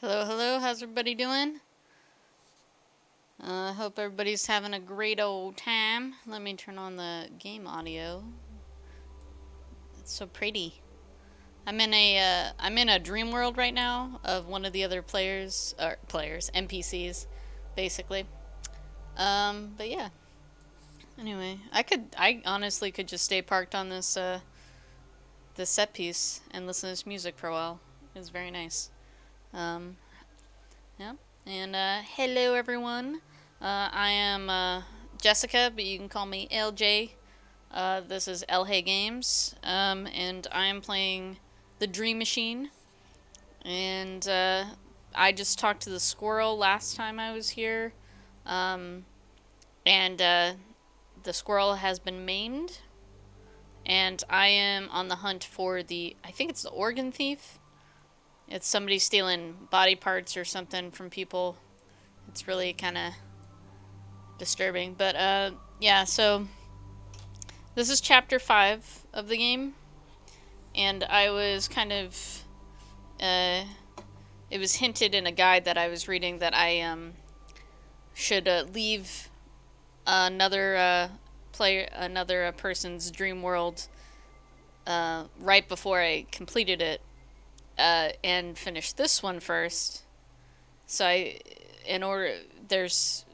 Hello, hello, how's everybody doing? I hope everybody's having a great old time. Let me turn on the game audio. It's so pretty. I'm in a dream world right now of one of the other NPCs, basically. But yeah. Anyway, I honestly could just stay parked on this set piece and listen to this music for a while. It was very nice. Um, yeah. And hello everyone. I am Jessica, but you can call me LJ. This is El Hey Games, and I am playing the Dream Machine. And I just talked to the squirrel last time I was here, um, and the squirrel has been maimed, and I am on the hunt for I think it's the organ thief. It's somebody stealing body parts or something from people. It's really kind of disturbing. But yeah, so this is chapter 5 of the game, and I was kind of uh, it was hinted in a guide that I was reading that I should leave another person's dream world right before I completed it and finished this one first. So in order, there's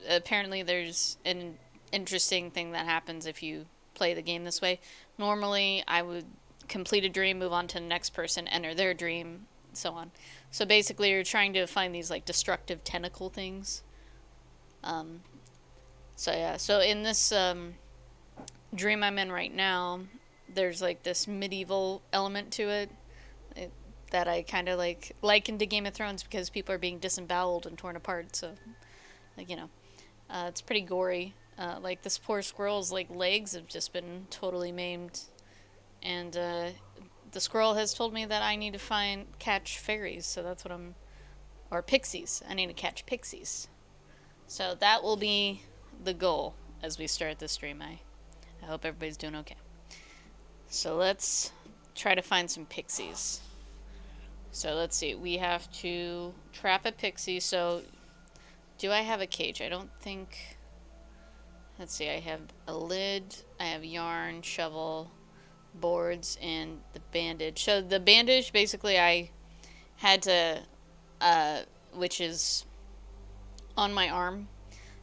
an interesting thing that happens if you play the game this way. Normally, I would complete a dream, move on to the next person, enter their dream, so on. So basically, you're trying to find these like destructive tentacle things. Um, so yeah, so in this dream I'm in right now, there's like this medieval element to it that I kind of like likened to Game of Thrones because people are being disemboweled and torn apart. So, like it's pretty gory. Like this poor squirrel's like legs have just been totally maimed, and the squirrel has told me that I need to catch fairies. So that's what or pixies. I need to catch pixies. So that will be the goal as we start this stream. I hope everybody's doing okay. So let's try to find some pixies. So let's see. We have to trap a pixie. So do I have a cage? I don't think. Let's see. I have a lid. I have yarn, shovel, boards, and the bandage. So the bandage, basically, I had to, which is on my arm.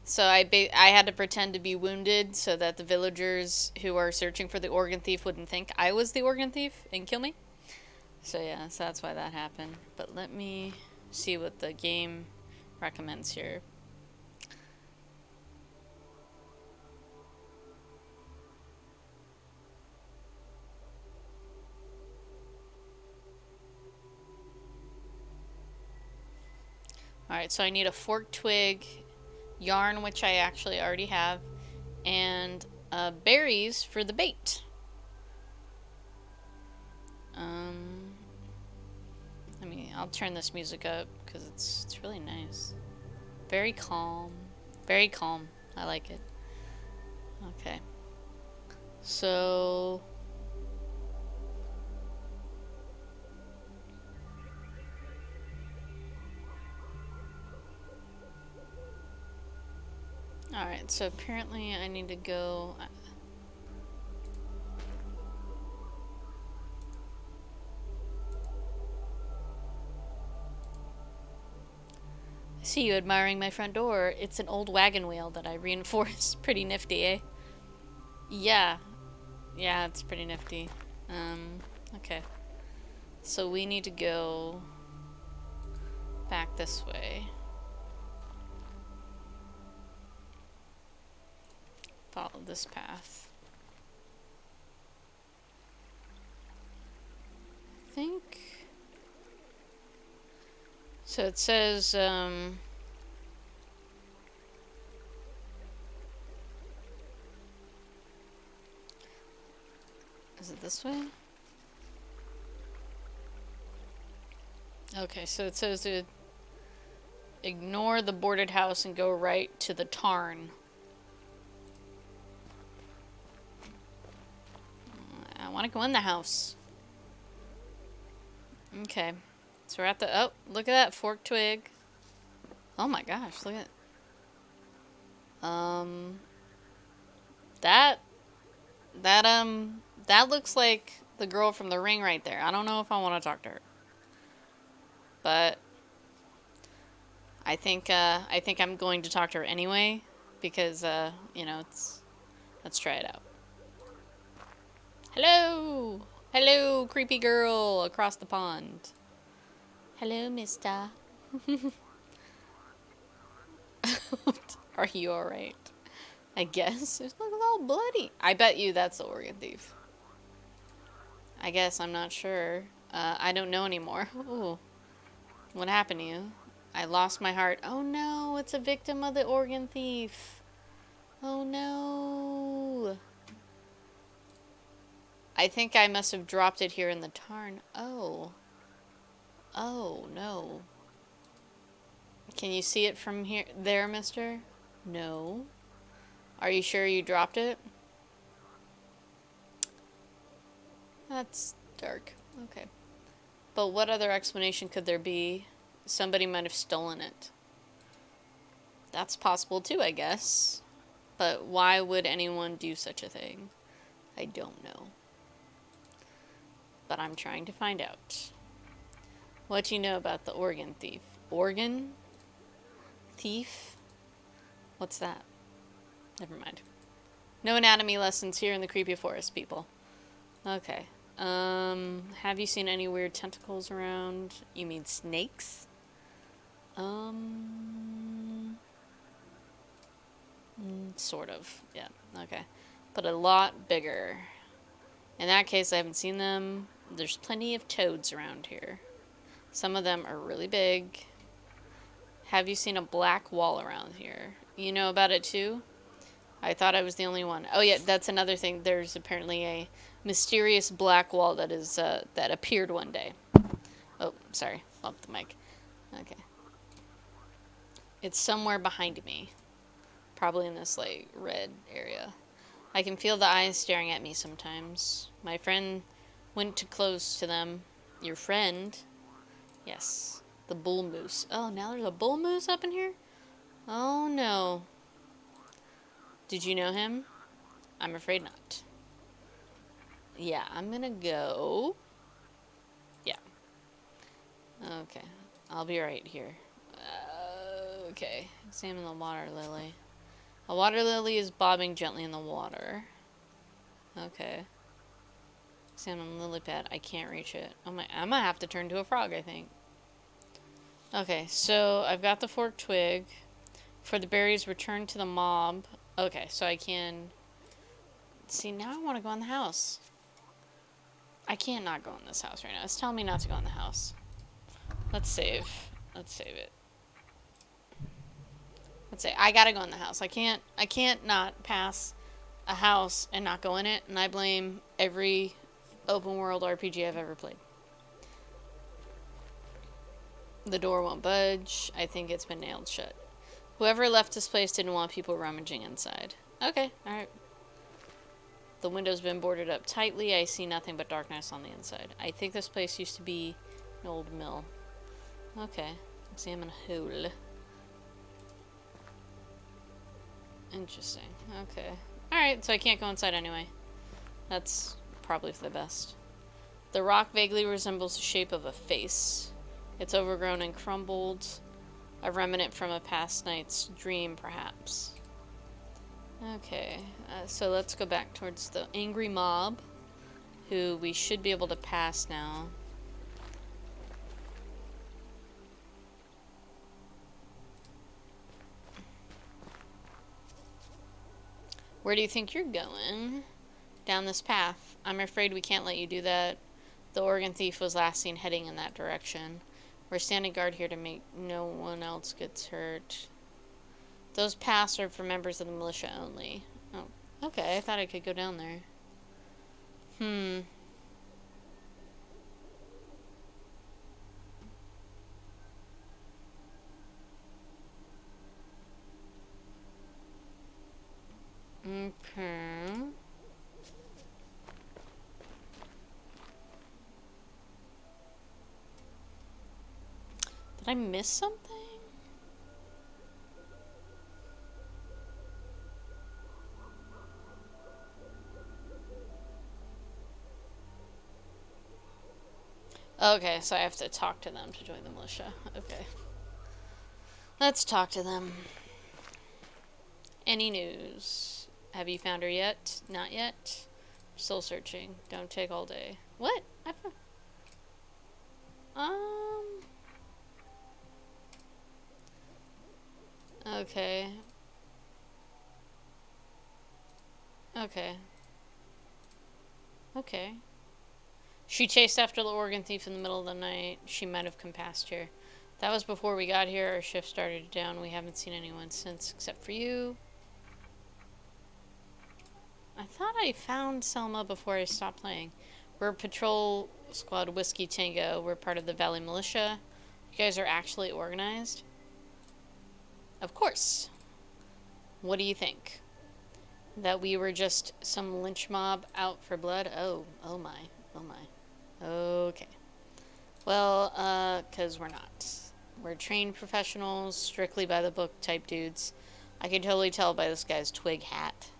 So I had to pretend to be wounded so that the villagers who are searching for the organ thief wouldn't think I was the organ thief and kill me. So yeah, so that's why that happened. But let me see what the game recommends here. Alright, so I need a forked twig, yarn, which I actually already have, and berries for the bait. I'll turn this music up because it's really nice. Very calm. Very calm. I like it. Okay. So alright, so apparently I need to go. I see you admiring my front door. It's an old wagon wheel that I reinforced. Pretty nifty, eh? Yeah. Yeah, it's pretty nifty. Okay. So we need to go back this way. follow this path. I think. So it says, is it this way? Okay, so it says to ignore the boarded house and go right to the tarn. I want to go in the house. Okay. So we're at the... Oh, look at that forked twig. Oh my gosh, look at... That looks like the girl from The Ring right there. I don't know if I want to talk to her. But I think I'm going to talk to her anyway because you know, let's try it out. Hello. Hello, creepy girl across the pond. Hello, mister. Are you alright? I guess. It looks all bloody. I bet you that's the organ thief. I guess. I'm not sure. I don't know anymore. Ooh. What happened to you? I lost my heart. Oh no, it's a victim of the organ thief. Oh no. I think I must have dropped it here in the tarn. Oh. Oh no. Can you see it from here, there, mister? No. Are you sure you dropped it? That's dark. Okay. But what other explanation could there be? Somebody might have stolen it. That's possible too, I guess. But why would anyone do such a thing? I don't know. But I'm trying to find out. What do you know about the organ thief? Organ thief? What's that? Never mind. No anatomy lessons here in the creepy forest, people. Okay. Have you seen any weird tentacles around? You mean snakes? Sort of. Yeah. Okay. But a lot bigger. In that case, I haven't seen them. There's plenty of toads around here. Some of them are really big. Have you seen a black wall around here? You know about it too? I thought I was the only one. Oh yeah, that's another thing. There's apparently a mysterious black wall that is that appeared one day. Oh, sorry. Bumped the mic. Okay. It's somewhere behind me. Probably in this like red area. I can feel the eyes staring at me sometimes. My friend went too close to them. Your friend? Yes. The bull moose. Oh, now there's a bull moose up in here? Oh no. Did you know him? I'm afraid not. Yeah, I'm gonna go. Yeah. Okay. I'll be right here. Okay. Examine the water lily. A water lily is bobbing gently in the water. Okay. Examine lily pad. I can't reach it. Oh my! I might have to turn to a frog, I think. Okay, so I've got the forked twig. For the berries, return to the mob. Okay, so I can... See, now I want to go in the house. I can't not go in this house right now. It's telling me not to go in the house. Let's save. Let's save it. Let's say I gotta go in the house. I can't not pass a house and not go in it, and I blame every open world RPG I've ever played. The door won't budge. I think it's been nailed shut. Whoever left this place didn't want people rummaging inside. Okay, alright. The window's been boarded up tightly. I see nothing but darkness on the inside. I think this place used to be an old mill. Okay, examine a hole. Interesting. Okay. Alright, so I can't go inside anyway. That's probably for the best. The rock vaguely resembles the shape of a face. It's overgrown and crumbled. A remnant from a past night's dream, perhaps. Okay, so let's go back towards the angry mob, who we should be able to pass now. Where do you think you're going? Down this path. I'm afraid we can't let you do that. The Oregon thief was last seen heading in that direction. We're standing guard here to make no one else gets hurt. Those paths are for members of the militia only. Oh, okay. I thought I could go down there. Okay. Did I miss something? Okay, so I have to talk to them to join the militia. Okay. Let's talk to them. Any news? Have you found her yet? Not yet. Still searching. Don't take all day. What? I found... Okay. Okay. Okay. She chased after the Oregon thief in the middle of the night. She might have come past here. That was before we got here. Our shift started down. We haven't seen anyone since, except for you. I thought I found Selma before I stopped playing. We're Patrol Squad Whiskey Tango. We're part of the Valley Militia. You guys are actually organized? Of course. What do you think? That we were just some lynch mob out for blood? Oh my. Okay. Well, 'cause we're not. We're trained professionals, strictly by the book type dudes. I can totally tell by this guy's twig hat.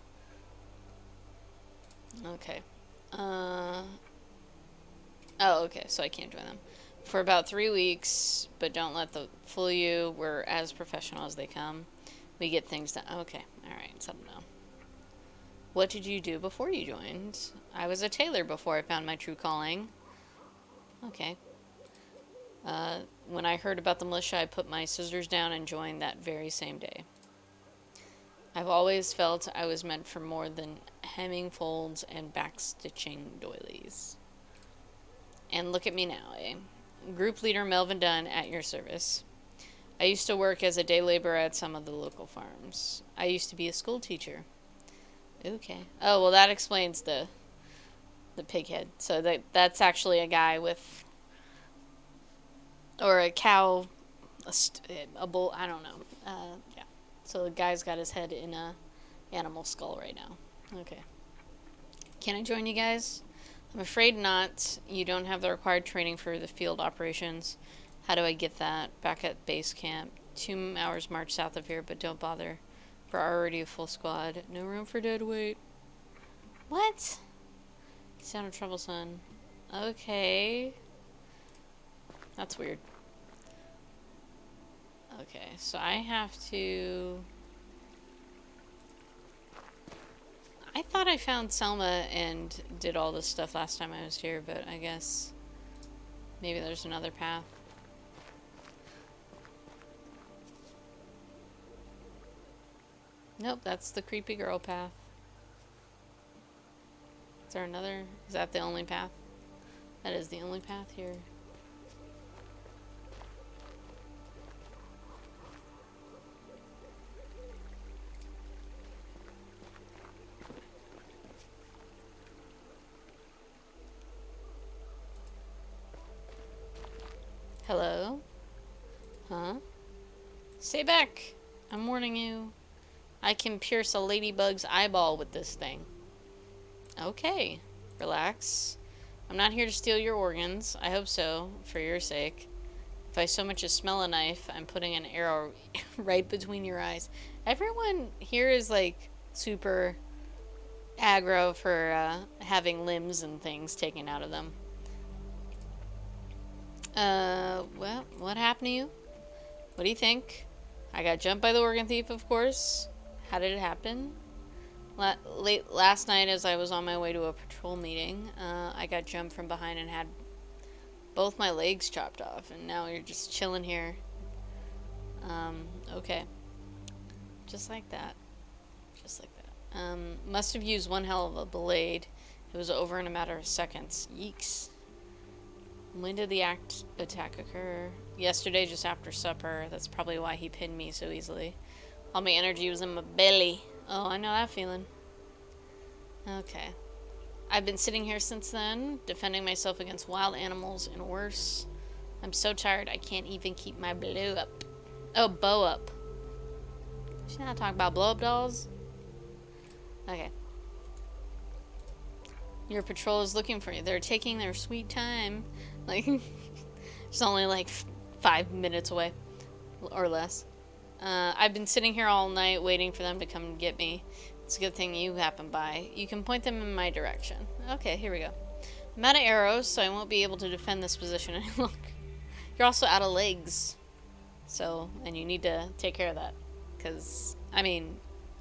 Okay. Oh, okay, so I can't join them. For about 3 weeks, but don't let them fool you. We're as professional as they come. We get things done. Okay, alright, something now. What did you do before you joined? I was a tailor before I found my true calling. Okay. When I heard about the militia, I put my scissors down and joined that very same day. I've always felt I was meant for more than hemming folds and backstitching doilies. And look at me now, eh? Group leader Melvin Dunn at your service. I used to work as a day laborer at some of the local farms. I used to be a school teacher. Okay. Oh, well, that explains the pig head. So that's actually a guy with... Or a cow... A bull... I don't know. Yeah. So the guy's got his head in a animal skull right now. Okay. Can I join you guys? I'm afraid not. You don't have the required training for the field operations. How do I get that? Back at base camp. 2 hours march south of here, but don't bother. We're already a full squad. No room for dead weight. What? You sounded troublesome. Okay. That's weird. Okay, so I have to... I thought I found Selma and did all this stuff last time I was here, but I guess maybe there's another path. Nope, that's the creepy girl path. Is there another? Is that the only path? That is the only path here. Hello? Huh? Stay back! I'm warning you. I can pierce a ladybug's eyeball with this thing. Okay. Relax. I'm not here to steal your organs. I hope so, for your sake. If I so much as smell a knife, I'm putting an arrow right between your eyes. Everyone here is like super aggro for having limbs and things taken out of them. Well, what happened to you? What do you think? I got jumped by the Oregon thief, of course. How did it happen? Late last night, as I was on my way to a patrol meeting, I got jumped from behind and had both my legs chopped off, and now you're just chilling here. Okay. Just like that. Just like that. Must have used one hell of a blade. It was over in a matter of seconds. Yeeks. When did the attack occur? Yesterday, just after supper. That's probably why he pinned me so easily. All my energy was in my belly. Oh, I know that feeling. Okay. I've been sitting here since then, defending myself against wild animals and worse. I'm so tired I can't even keep my blow up. Oh, bow up. She's not talking about blow up dolls? Okay. Your patrol is looking for you. They're taking their sweet time. Like, it's only like 5 minutes away. Or less. I've been sitting here all night waiting for them to come get me. It's a good thing you happened by. You can point them in my direction. Okay, here we go. I'm out of arrows, so I won't be able to defend this position any longer. You're also out of legs. So, and you need to take care of that. Because, I mean,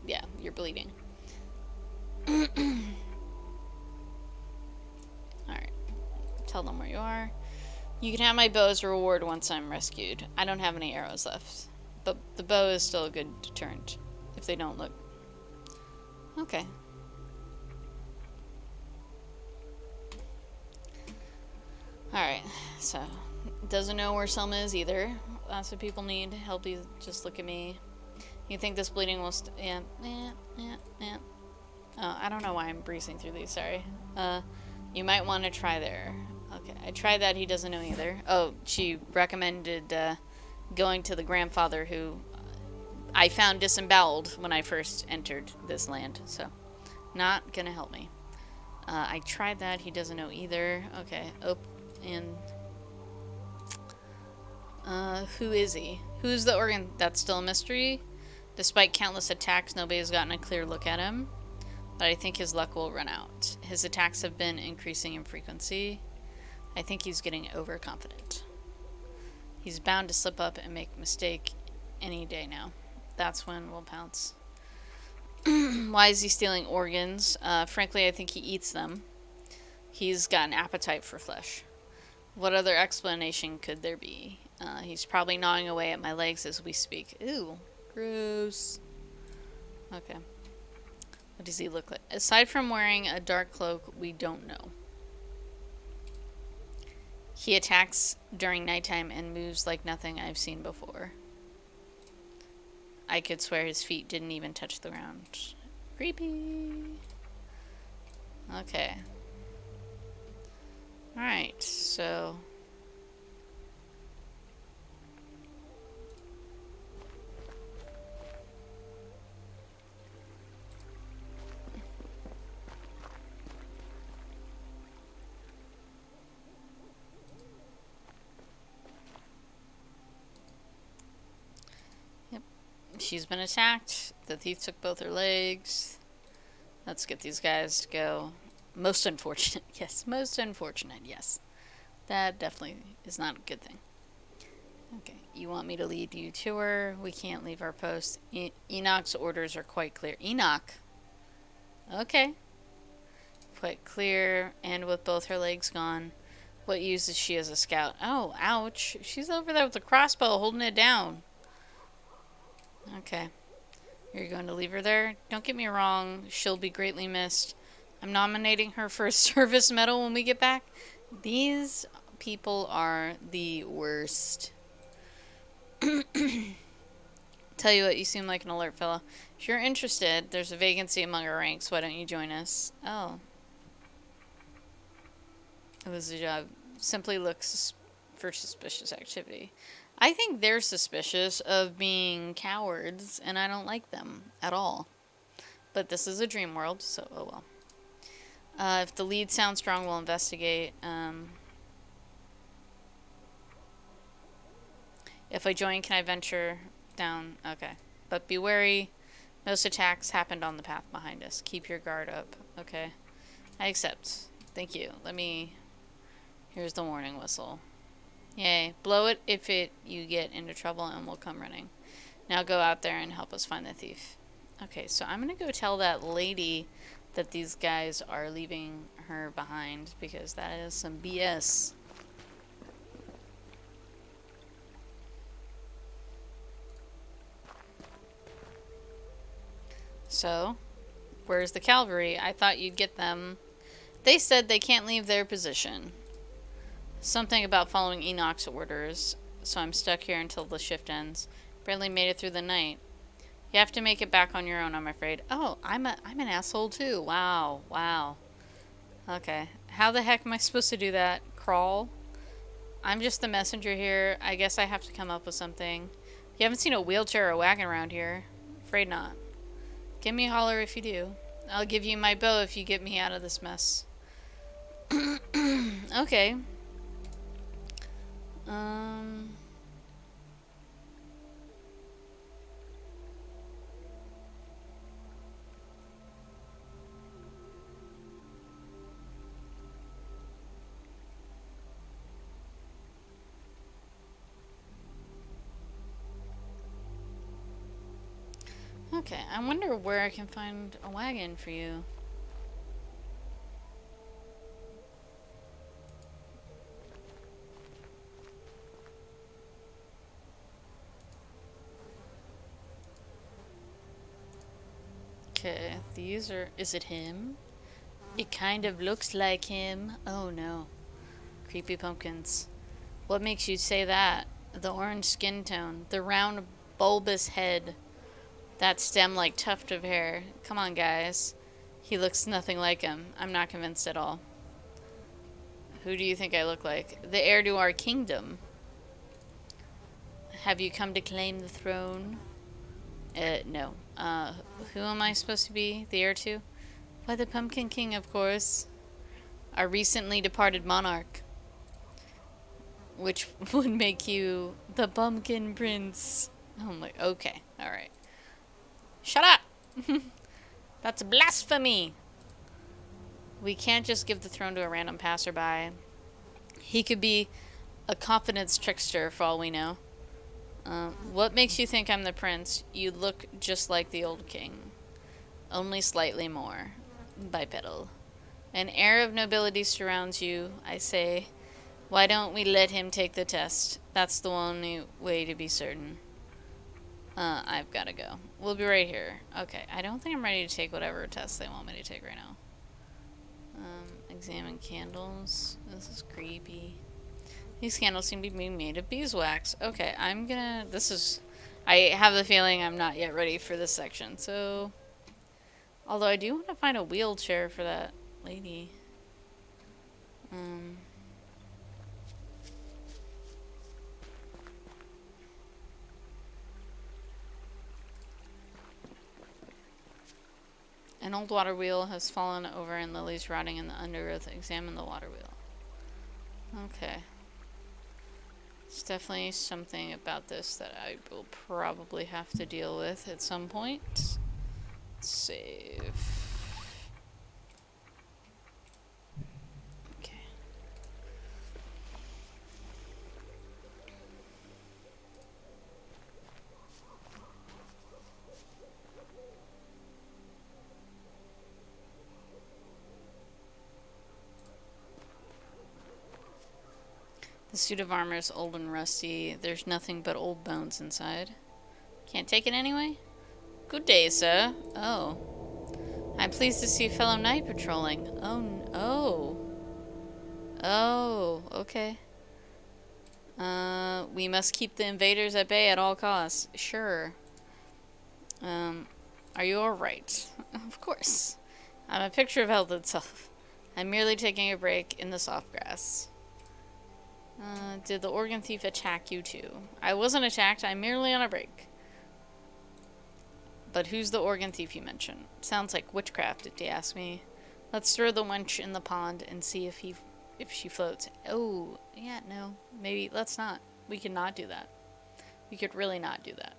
yeah, you're bleeding. Alright. Tell them where you are. You can have my bow as a reward once I'm rescued. I don't have any arrows left. But the bow is still a good deterrent. If they don't look. Okay. Alright, so doesn't know where Selma is either. That's what people need. Help you just look at me. You think this bleeding will yeah. Oh, I don't know why I'm breezing through these, sorry. You might want to try there. Okay, I tried that, he doesn't know either. Oh, she recommended going to the grandfather who I found disemboweled when I first entered this land, so not gonna help me. I tried that, he doesn't know either. Okay, and who is he? Who's the organ? That's still a mystery. Despite countless attacks, nobody has gotten a clear look at him. But I think his luck will run out. His attacks have been increasing in frequency. I think he's getting overconfident. He's bound to slip up and make a mistake any day now. That's when we'll pounce. Why is he stealing organs? Frankly, I think he eats them. He's got an appetite for flesh. What other explanation could there be? He's probably gnawing away at my legs as we speak. Ew. Gross. Okay. What does he look like? Aside from wearing a dark cloak, we don't know. He attacks during nighttime and moves like nothing I've seen before. I could swear his feet didn't even touch the ground. Creepy. Okay. Alright, so... She's been attacked. The thief took both her legs. Let's get these guys to go. Most unfortunate. Yes, most unfortunate. Yes. That definitely is not a good thing. Okay, you want me to lead you to her? We can't leave our post. Enoch's orders are quite clear. Enoch? Okay. Quite clear, and with both her legs gone. What use is she as a scout? Oh, ouch. She's over there with a crossbow holding it down. Okay. You're going to leave her there? Don't get me wrong, she'll be greatly missed. I'm nominating her for a service medal when we get back. These people are the worst. Tell you what, you seem like an alert fella. If you're interested, there's a vacancy among our ranks. Why don't you join us? Oh. It was a job. Simply looks for suspicious activity. I think they're suspicious of being cowards, and I don't like them at all. But this is a dream world, so oh well. If the lead sounds strong, we'll investigate. If I join, can I venture down? Okay. But be wary. Most attacks happened on the path behind us. Keep your guard up. Okay. I accept. Thank you. Here's the warning whistle. Yay. Blow it if you get into trouble and we'll come running. Now go out there and help us find the thief. Okay, so I'm going to go tell that lady that these guys are leaving her behind because that is some BS. So, Where's the cavalry? I thought you'd get them. They said they can't leave their position. Something about following Enoch's orders, so I'm stuck here until the shift ends. Barely made it through the night. You have to make it back on your own, I'm afraid. Oh, I'm an asshole too. Wow, wow. Okay. How the heck am I supposed to do that? Crawl? I'm just the messenger here. I guess I have to come up with something. You haven't seen a wheelchair or a wagon around here? Afraid not. Give me a holler if you do. I'll give you my bow if you get me out of this mess. Okay. Okay, I wonder where I can find a wagon for you. Okay, these are... Is it him? It kind of looks like him. Oh no. Creepy pumpkins. What makes you say that? The orange skin tone. The round bulbous head. That stem-like tuft of hair. Come on, guys. He looks nothing like him. I'm not convinced at all. Who do you think I look like? The heir to our kingdom. Have you come to claim the throne? No. Who am I supposed to be the heir to? Why, the Pumpkin King, of course. Our recently departed monarch. Which would make you the Pumpkin Prince. Oh my... Okay. Alright. Shut up! That's blasphemy! We can't just give the throne to a random passerby. He could be a confidence trickster for all we know. What makes you think I'm the prince? You look just like the old king. Only slightly more. Bipedal. An air of nobility surrounds you, I say. Why don't we let him take the test? That's the only way to be certain. I've got to go. We'll be right here. Okay, I don't think I'm ready to take whatever test they want me to take right now. Examine candles. This is creepy. These candles seem to be made of beeswax. Okay, I'm gonna... This is... I have a feeling I'm not yet ready for this section, so... Although I do want to find a wheelchair for that lady. An old water wheel has fallen over and lilies rotting in the undergrowth. Examine the water wheel. Okay. It's definitely something about this that I will probably have to deal with at some point. Save. Okay. The suit of armor is old and rusty. There's nothing but old bones inside. Can't take it anyway? Good day, sir. Oh. I'm pleased to see a fellow knight patrolling. Oh, okay. We must keep the invaders at bay at all costs. Sure. Are you alright? Of course. I'm a picture of health itself. I'm merely taking a break in the soft grass. Did the organ thief attack you too? I wasn't attacked, I'm merely on a break. But who's the organ thief you mentioned? Sounds like witchcraft, if you ask me. Let's throw the wench in the pond and see if she floats. Oh, yeah, no. Maybe, let's not. We could not do that. We could really not do that.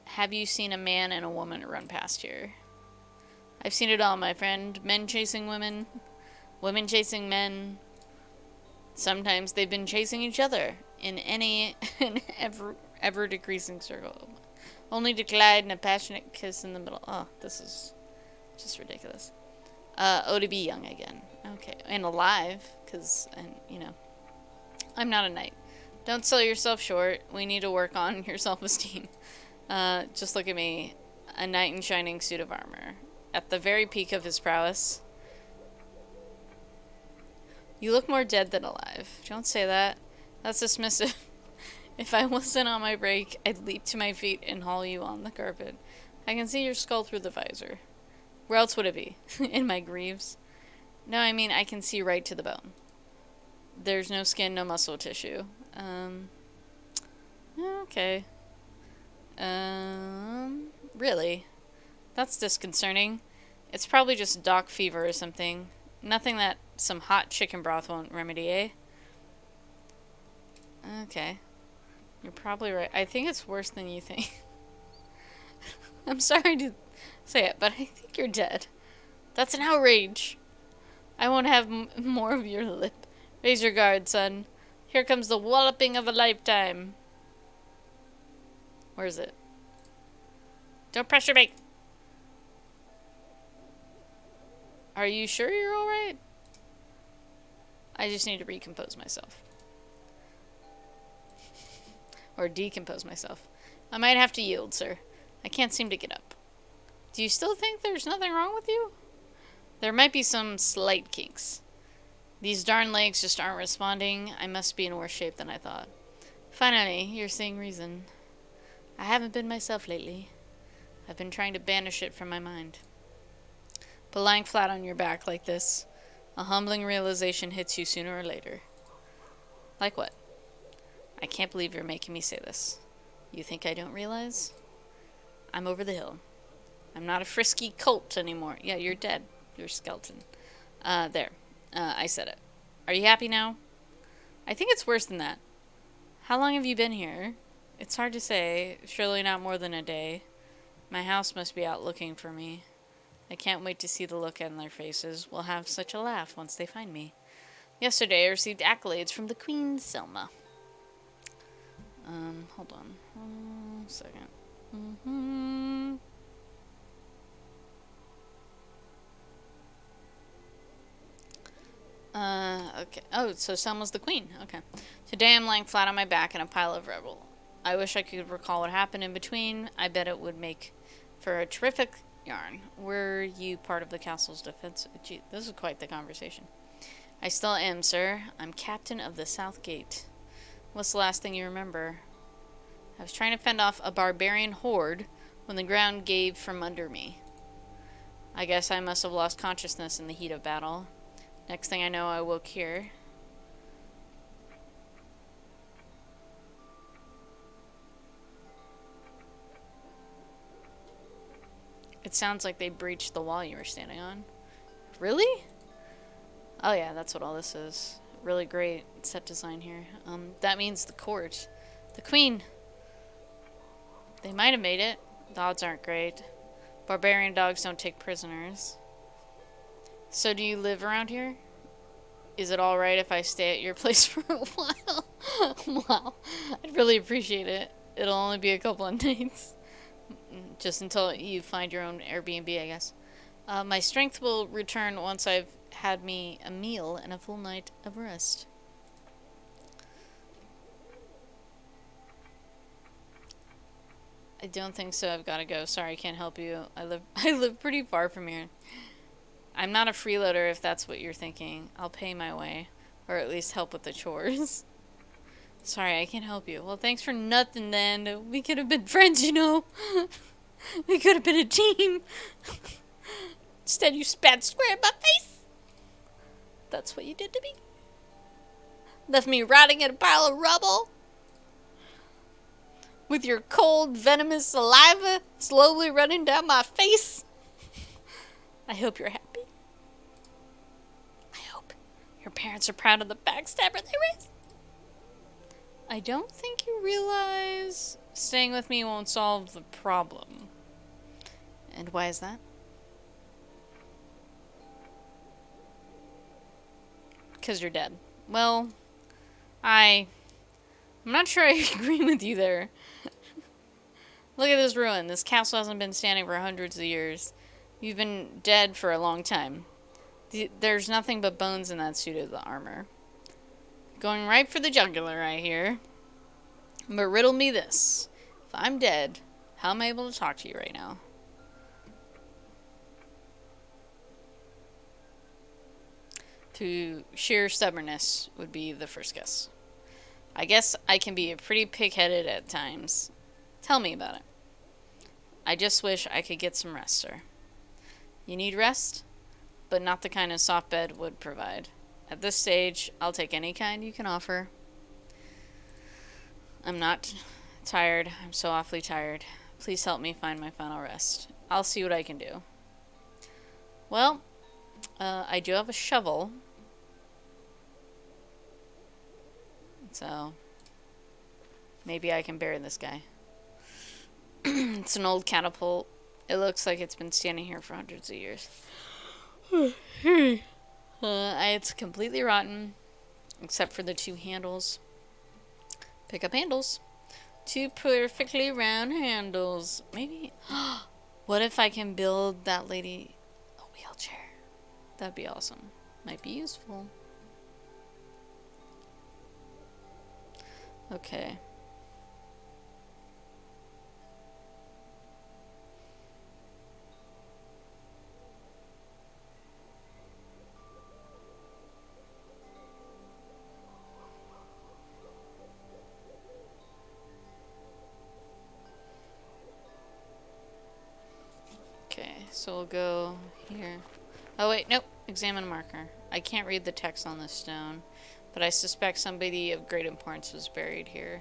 Have you seen a man and a woman run past here? I've seen it all, my friend. Men chasing women. Women chasing men. Sometimes they've been chasing each other in ever decreasing circle. Only to collide in a passionate kiss in the middle. Oh, this is just ridiculous. To be young again. Okay, and alive, because, you know, I'm not a knight. Don't sell yourself short. We need to work on your self-esteem. Just look at me. A knight in shining suit of armor. at the very peak of his prowess. You look more dead than alive. Don't say that. That's dismissive. If I wasn't on my break, I'd leap to my feet and haul you on the carpet. I can see your skull through the visor. Where else would it be? In my greaves? No, I mean, I can see right to the bone. There's no skin, no muscle tissue. Okay. Really? That's disconcerting. It's probably just dock fever or something. Nothing that some hot chicken broth won't remedy, eh? Okay. You're probably right. I think it's worse than you think. I'm sorry to say it, but I think you're dead. That's an outrage. I won't have more of your lip. Raise your guard, son. Here comes the walloping of a lifetime. Where is it? Don't pressure me. Are you sure you're alright? I just need to recompose myself. Or decompose myself. I might have to yield, sir. I can't seem to get up. Do you still think there's nothing wrong with you? There might be some slight kinks. These darn legs just aren't responding. I must be in worse shape than I thought. Finally, you're seeing reason. I haven't been myself lately. I've been trying to banish it from my mind. But lying flat on your back like this, a humbling realization hits you sooner or later. Like what? I can't believe you're making me say this. You think I don't realize? I'm over the hill. I'm not a frisky colt anymore. Yeah, you're dead. You're a skeleton. There. I said it. Are you happy now? I think it's worse than that. How long have you been here? It's hard to say. Surely not more than a day. My house must be out looking for me. I can't wait to see the look on their faces. We'll have such a laugh once they find me. Yesterday I received accolades from the Queen Selma. Hold on. 1 second. Okay. Oh, so Selma's the queen. Okay. Today I'm lying flat on my back in a pile of rubble. I wish I could recall what happened in between. I bet it would make for a terrific yarn. Were you part of the castle's defense? Gee, this is quite the conversation. I still am, sir. I'm captain of the South Gate. What's the last thing you remember? I was trying to fend off a barbarian horde when the ground gave from under me. I guess I must have lost consciousness in the heat of battle. Next thing I know, I woke here. It sounds like they breached the wall you were standing on. Really? Oh yeah, that's what all this is. Really great set design here. That means the court. The queen. They might have made it. The odds aren't great. Barbarian dogs don't take prisoners. So do you live around here? Is it alright if I stay at your place for a while? Wow. I'd really appreciate it. It'll only be a couple of nights. Just until you find your own Airbnb, I guess. My strength will return once I've had me a meal and a full night of rest. I don't think so. I've got to go. Sorry, I can't help you. I live pretty far from here. I'm not a freeloader if that's what you're thinking. I'll pay my way. Or at least help with the chores. Sorry, I can't help you. Well, thanks for nothing then. We could have been friends, you know. We could have been a team. Instead, you spat square in my face. That's what you did to me. Left me rotting in a pile of rubble. With your cold, venomous saliva slowly running down my face. I hope you're happy. I hope your parents are proud of the backstabber they raised. I don't think you realize staying with me won't solve the problem. And why is that? Because you're dead. Well, I'm not sure I agree with you there. Look at this ruin. This castle hasn't been standing for hundreds of years. You've been dead for a long time. There's nothing but bones in that suit of the armor. Going right for the jugular right here. But riddle me this. If I'm dead, how am I able to talk to you right now? through sheer stubbornness would be the first guess. I guess I can be pretty pig-headed at times. Tell me about it. I just wish I could get some rest, sir. You need rest, but not the kind a soft bed would provide. At this stage, I'll take any kind you can offer. I'm not tired. I'm so awfully tired. Please help me find my final rest. I'll see what I can do. Well, I do have a shovel. So, maybe I can bury this guy. It's an old catapult. It looks like it's been standing here for hundreds of years. It's completely rotten, except for the two handles. Pick up handles. Two perfectly round handles. Maybe. What if I can build that lady a wheelchair? That'd be awesome. Might be useful. Okay. Okay, so we'll go here. Oh wait, nope. Examine marker. I can't read the text on this stone, but I suspect somebody of great importance was buried here.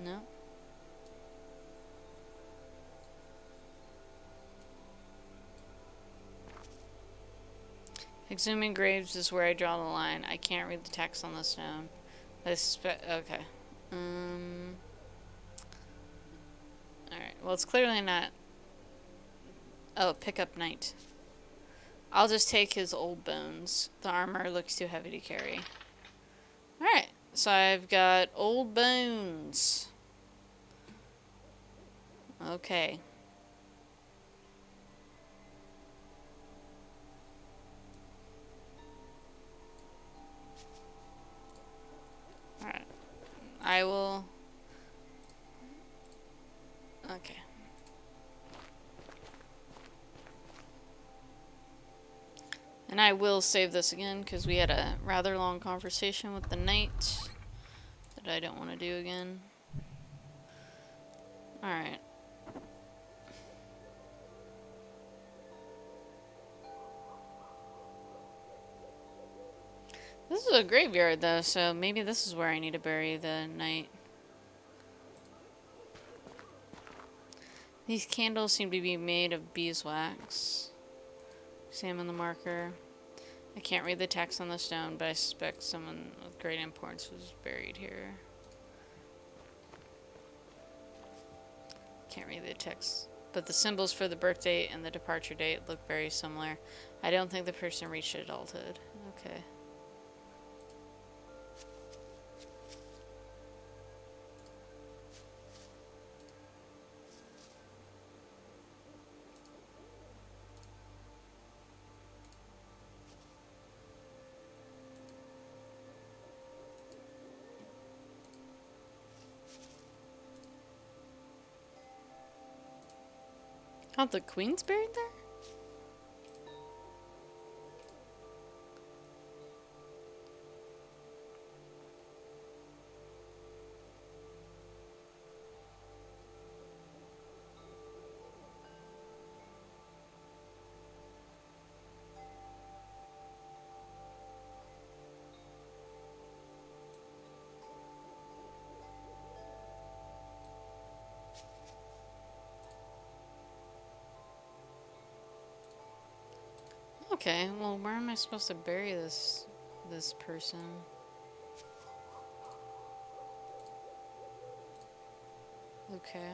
No. Exhuming graves is where I draw the line. I can't read the text on the stone. I suspect. Okay. Alright. Well, it's clearly not. Oh, pick up knight. I'll just take his old bones. The armor looks too heavy to carry. Alright. So I've got old bones. Okay. Alright. I will... Okay. And I will save this again, because we had a rather long conversation with the knight that I don't want to do again. Alright. This is a graveyard, though, so maybe this is where I need to bury the knight. These candles seem to be made of beeswax. Examine the marker. I can't read the text on the stone, but I suspect someone with great importance was buried here. Can't read the text. But the symbols for the birth date and the departure date look very similar. I don't think the person reached adulthood. Okay. Oh, the queen's buried there? Okay, well, where am I supposed to bury this person? Okay.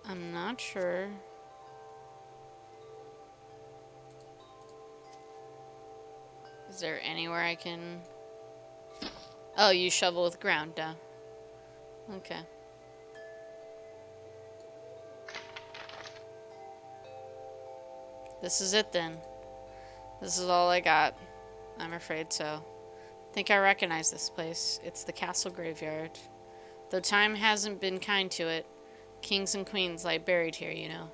I'm not sure. Is there anywhere I can... Oh, you shovel with ground, duh. Okay. This is it then. This is all I got. I'm afraid so. Think I recognize this place. It's the castle graveyard. Though time hasn't been kind to it, kings and queens lie buried here, you know.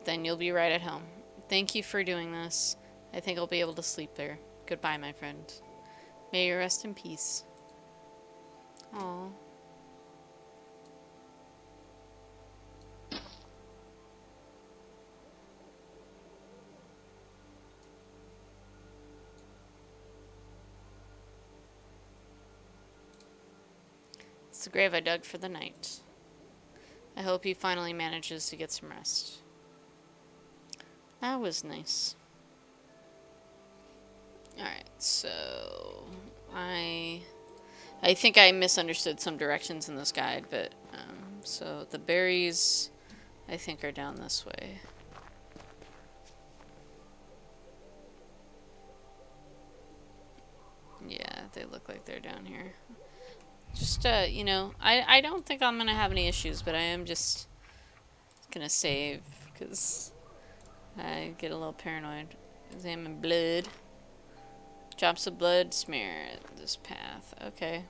Then you'll be right at home. Thank you for doing this. I think I'll be able to sleep there. Goodbye, my friend. May you rest in peace. Aww. It's the grave I dug for the night. I hope he finally manages to get some rest. That was nice. Alright, so I think I misunderstood some directions in this guide, but so the berries I think are down this way. Yeah, they look like they're down here. Just you know, I don't think I'm gonna have any issues, but I am just gonna save because I get a little paranoid. Examine blood. Drops of blood smear this path. Okay.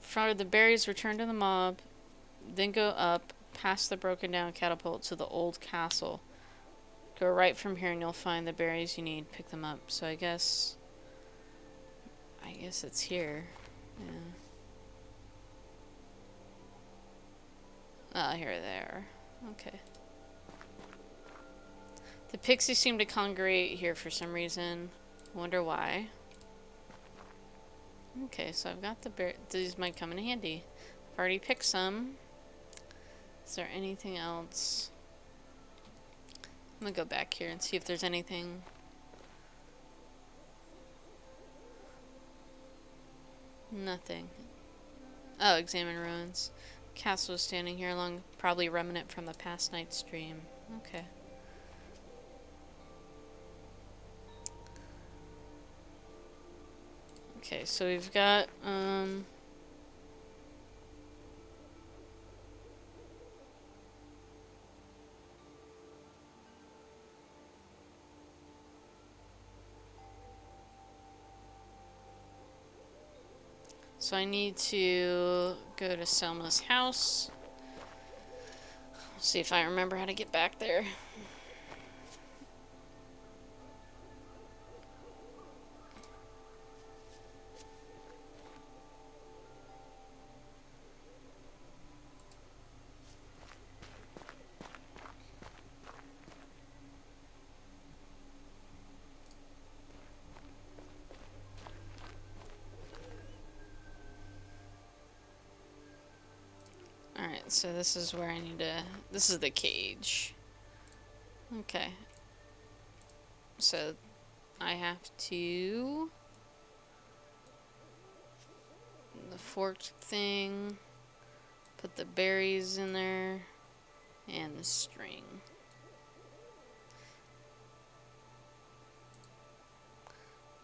For the berries, return to the mob. Then go up past the broken down catapult to the old castle. Go right from here and you'll find the berries you need. Pick them up. So I guess it's here. Yeah. Oh, here they are. Okay. The pixies seem to congregate here for some reason. Wonder why. Okay, so I've got the bear. These might come in handy. I've already picked some. Is there anything else? I'm gonna go back here and see if there's anything. Nothing. Oh, examine ruins. Castle is standing here along, probably remnant from the past night's dream. Okay. Okay, so we've got, so I need to go to Selma's house. See if I remember how to get back there. Alright, so this is where I need to... This is the cage. Okay. So, I have to... The forked thing. Put the berries in there. And the string.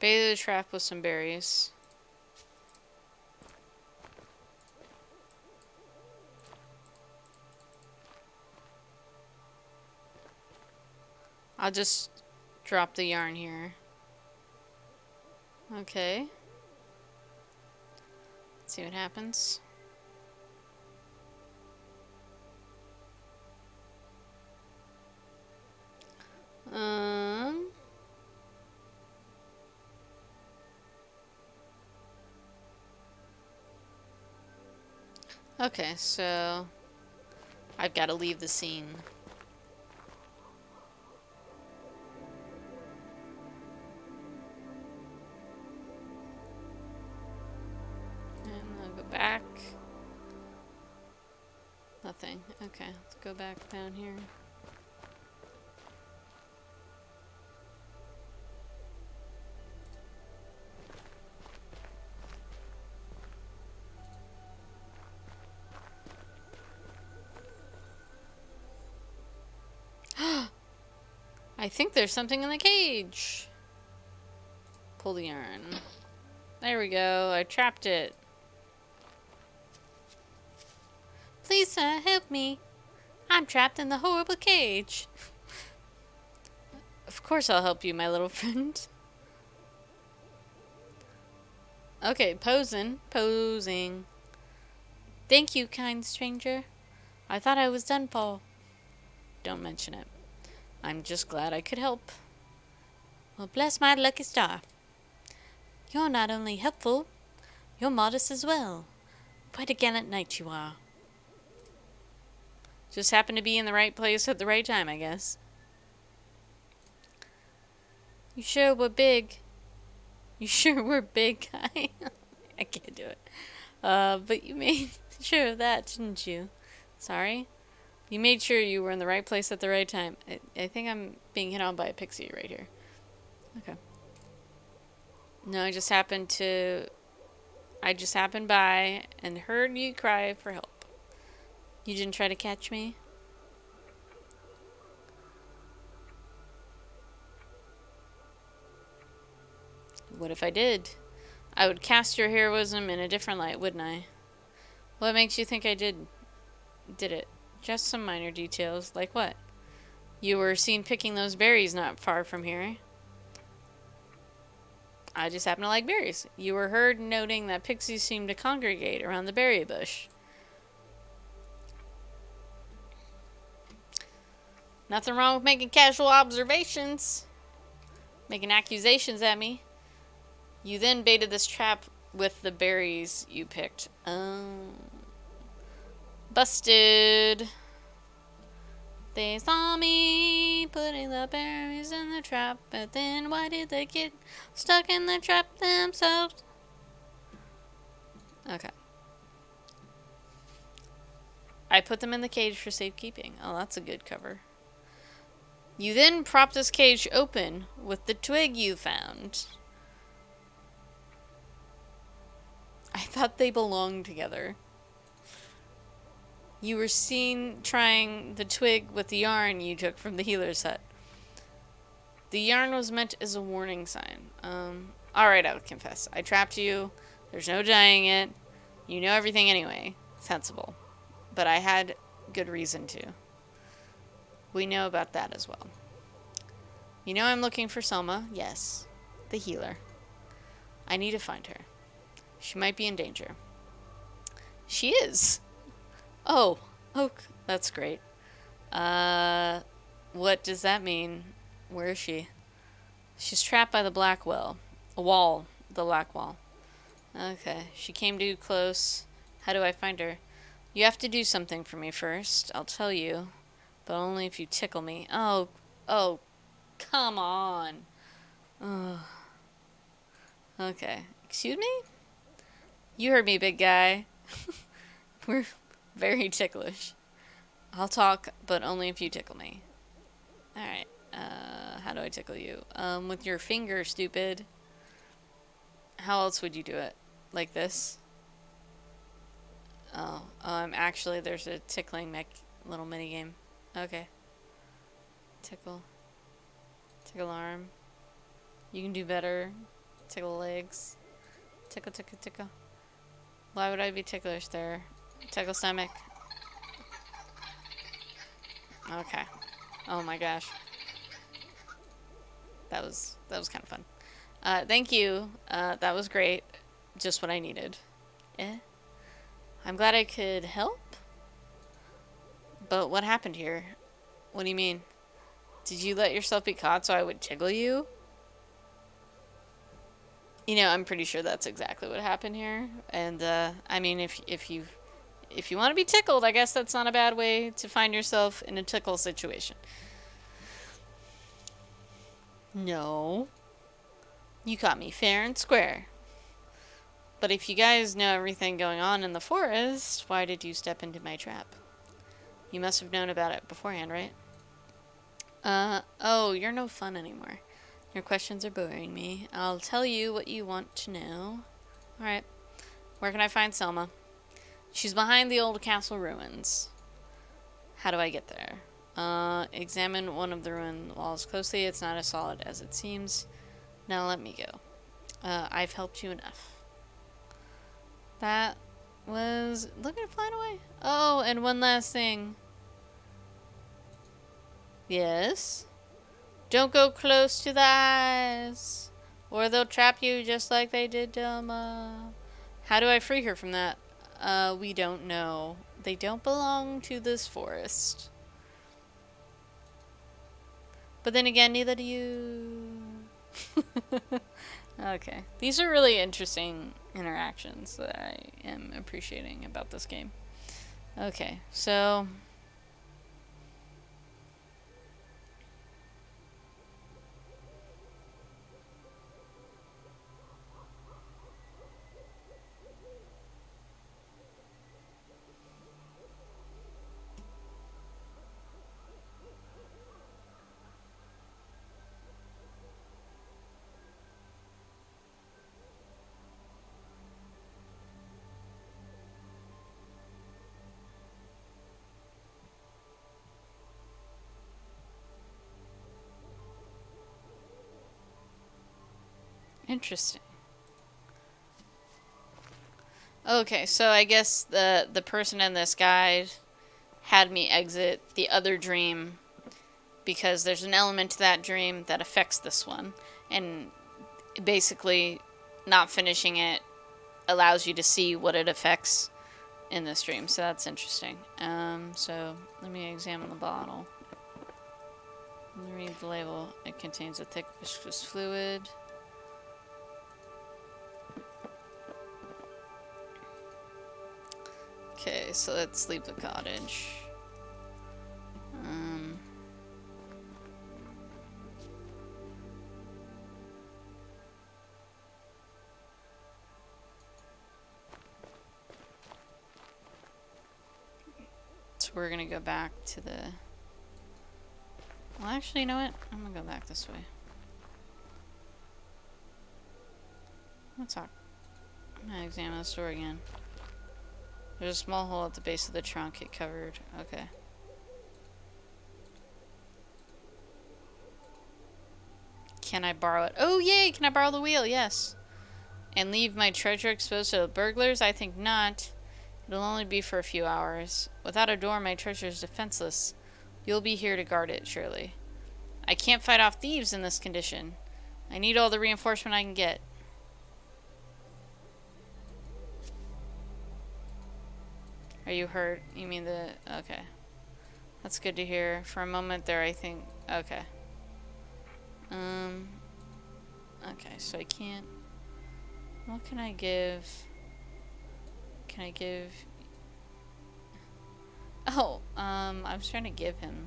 Bait the trap with some berries. I'll just drop the yarn here. Okay. Let's see what happens. Okay, so I've got to leave the scene. Back. Nothing. Okay, let's go back down here. I think there's something in the cage. Pull the yarn. There we go. I trapped it. Please, help me. I'm trapped in the horrible cage. Of course I'll help you, my little friend. Okay, posing. Posing. Thank you, kind stranger. I thought I was done for. Don't mention it. I'm just glad I could help. Well, bless my lucky star. You're not only helpful, you're modest as well. Quite a gallant knight you are. Just happened to be in the right place at the right time, I guess. You sure were big. You sure were big, guy. I can't do it. But you made sure of that, didn't you? Sorry? You made sure you were in the right place at the right time. I think I'm being hit on by a pixie right here. Okay. No, I just happened by and heard you cry for help. You didn't try to catch me? What if I did? I would cast your heroism in a different light, wouldn't I? What makes you think I did it? Just some minor details. Like what? You were seen picking those berries not far from here. I just happen to like berries. You were heard noting that pixies seem to congregate around the berry bush. Nothing wrong with making casual observations. Making accusations at me. You then baited this trap with the berries you picked. Busted. They saw me putting the berries in the trap, but then why did they get stuck in the trap themselves? Okay. I put them in the cage for safekeeping. Oh, that's a good cover. You then propped this cage open with the twig you found. I thought they belonged together. You were seen trying the twig with the yarn you took from the healer's hut. The yarn was meant as a warning sign. Alright, I'll confess. I trapped you. There's no denying it. You know everything anyway. Sensible. But I had good reason to. We know about that as well. You know I'm looking for Selma. Yes. The healer. I need to find her. She might be in danger. She is. Oh, that's great. What does that mean? Where is she? She's trapped by the black well. A wall. The black wall. Okay. She came too close. How do I find her? You have to do something for me first. I'll tell you. But only if you tickle me. Oh, come on. Ugh. Okay. Excuse me? You heard me, big guy. We're very ticklish. I'll talk, but only if you tickle me. Alright. How do I tickle you? With your finger, stupid. How else would you do it? Like this? Oh, actually, there's a tickling little mini game. Okay. Tickle. Tickle arm. You can do better. Tickle legs. Tickle, tickle, tickle. Why would I be ticklish there? Tickle stomach. Okay. Oh my gosh. That was kind of fun. Thank you. That was great. Just what I needed. I'm glad I could help. But what happened here? What do you mean? Did you let yourself be caught so I would tickle you? You know, I'm pretty sure that's exactly what happened here. And I mean, if you want to be tickled, I guess that's not a bad way to find yourself in a tickle situation. No. You caught me fair and square. But if you guys know everything going on in the forest, why did you step into my trap? You must have known about it beforehand, right? Oh, you're no fun anymore. Your questions are boring me. I'll tell you what you want to know. Alright. Where can I find Selma? She's behind the old castle ruins. How do I get there? Examine one of the ruin walls closely. It's not as solid as it seems. Now let me go. I've helped you enough. That was... Look at it flying away. Oh, and one last thing. Yes? Don't go close to the eyes, or they'll trap you just like they did to Elma. How do I free her from that? We don't know. They don't belong to this forest. But then again, neither do you. Okay. These are really interesting interactions that I am appreciating about this game. Okay, so... Interesting. Okay, so I guess the person in this guide had me exit the other dream because there's an element to that dream that affects this one. And basically, not finishing it allows you to see what it affects in this dream. So that's interesting. So let me examine the bottle. Read the label. It contains a thick viscous fluid. Okay, so let's leave the cottage. So we're gonna go back to the... Well, actually, you know what? I'm gonna go back this way. I'm gonna examine the store again. There's a small hole at the base of the trunk it covered. Okay. Can I borrow it? Oh, yay! Can I borrow the wheel? Yes. And leave my treasure exposed to the burglars? I think not. It'll only be for a few hours. Without a door, my treasure is defenseless. You'll be here to guard it, surely. I can't fight off thieves in this condition. I need all the reinforcement I can get. Are you hurt? You mean the... Okay. That's good to hear. For a moment there, I think... Okay. Okay, so I can't... What can I give? Can I give... Oh, I was trying to give him...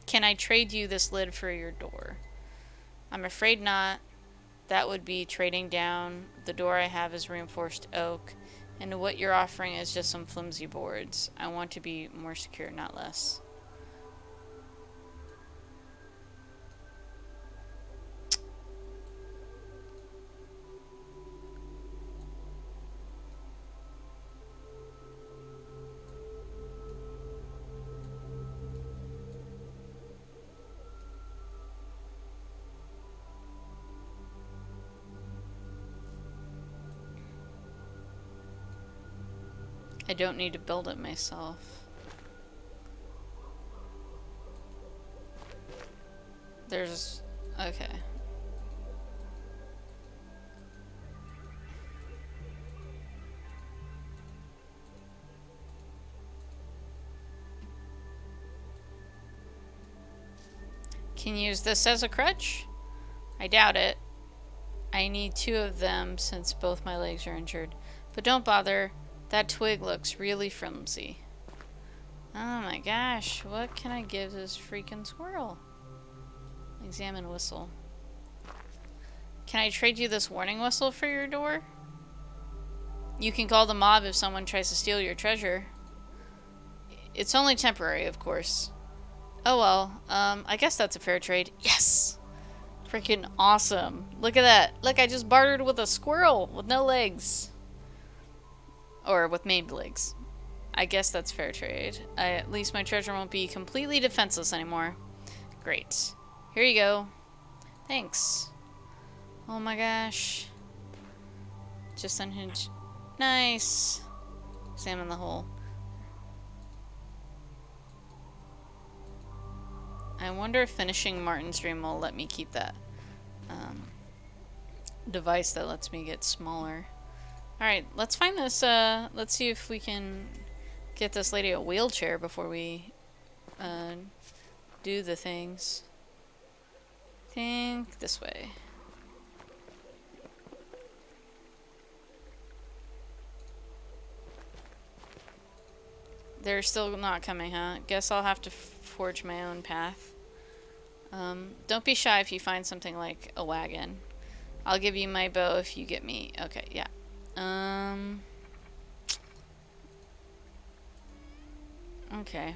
Can I trade you this lid for your door? I'm afraid not. That would be trading down. The door I have is reinforced oak, and what you're offering is just some flimsy boards. I want to be more secure, not less. I don't need to build it myself. There's... Okay. Can you use this as a crutch? I doubt it. I need 2 of them since both my legs are injured. But don't bother. That twig looks really flimsy. Oh my gosh, what can I give this freaking squirrel? Examine whistle. Can I trade you this warning whistle for your door? You can call the mob if someone tries to steal your treasure. It's only temporary, of course. Oh well, I guess that's a fair trade. Yes! Freaking awesome. Look at that. Look, I just bartered with a squirrel with no legs. Or with maimed legs. I guess that's fair trade. At least my treasure won't be completely defenseless anymore. Great. Here you go. Thanks. Oh my gosh. Just unhinged. Nice. Examine the hole. I wonder if finishing Martin's Dream will let me keep that device that lets me get smaller. Alright, let's find this, let's see if we can get this lady a wheelchair before we do the things. Think this way. They're still not coming, huh? Guess I'll have to forge my own path. Don't be shy if you find something like a wagon. I'll give you my bow if you get me. Okay, yeah. Okay.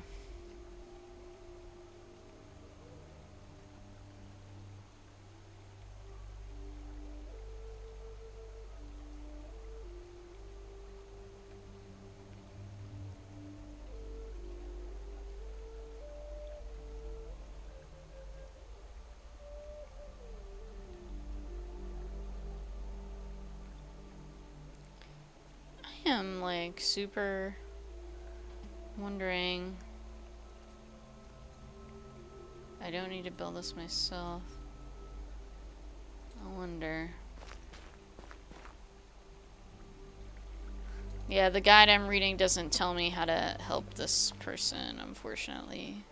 I am like super wondering. I don't need to build this myself. I wonder. Yeah, the guide I'm reading doesn't tell me how to help this person, unfortunately.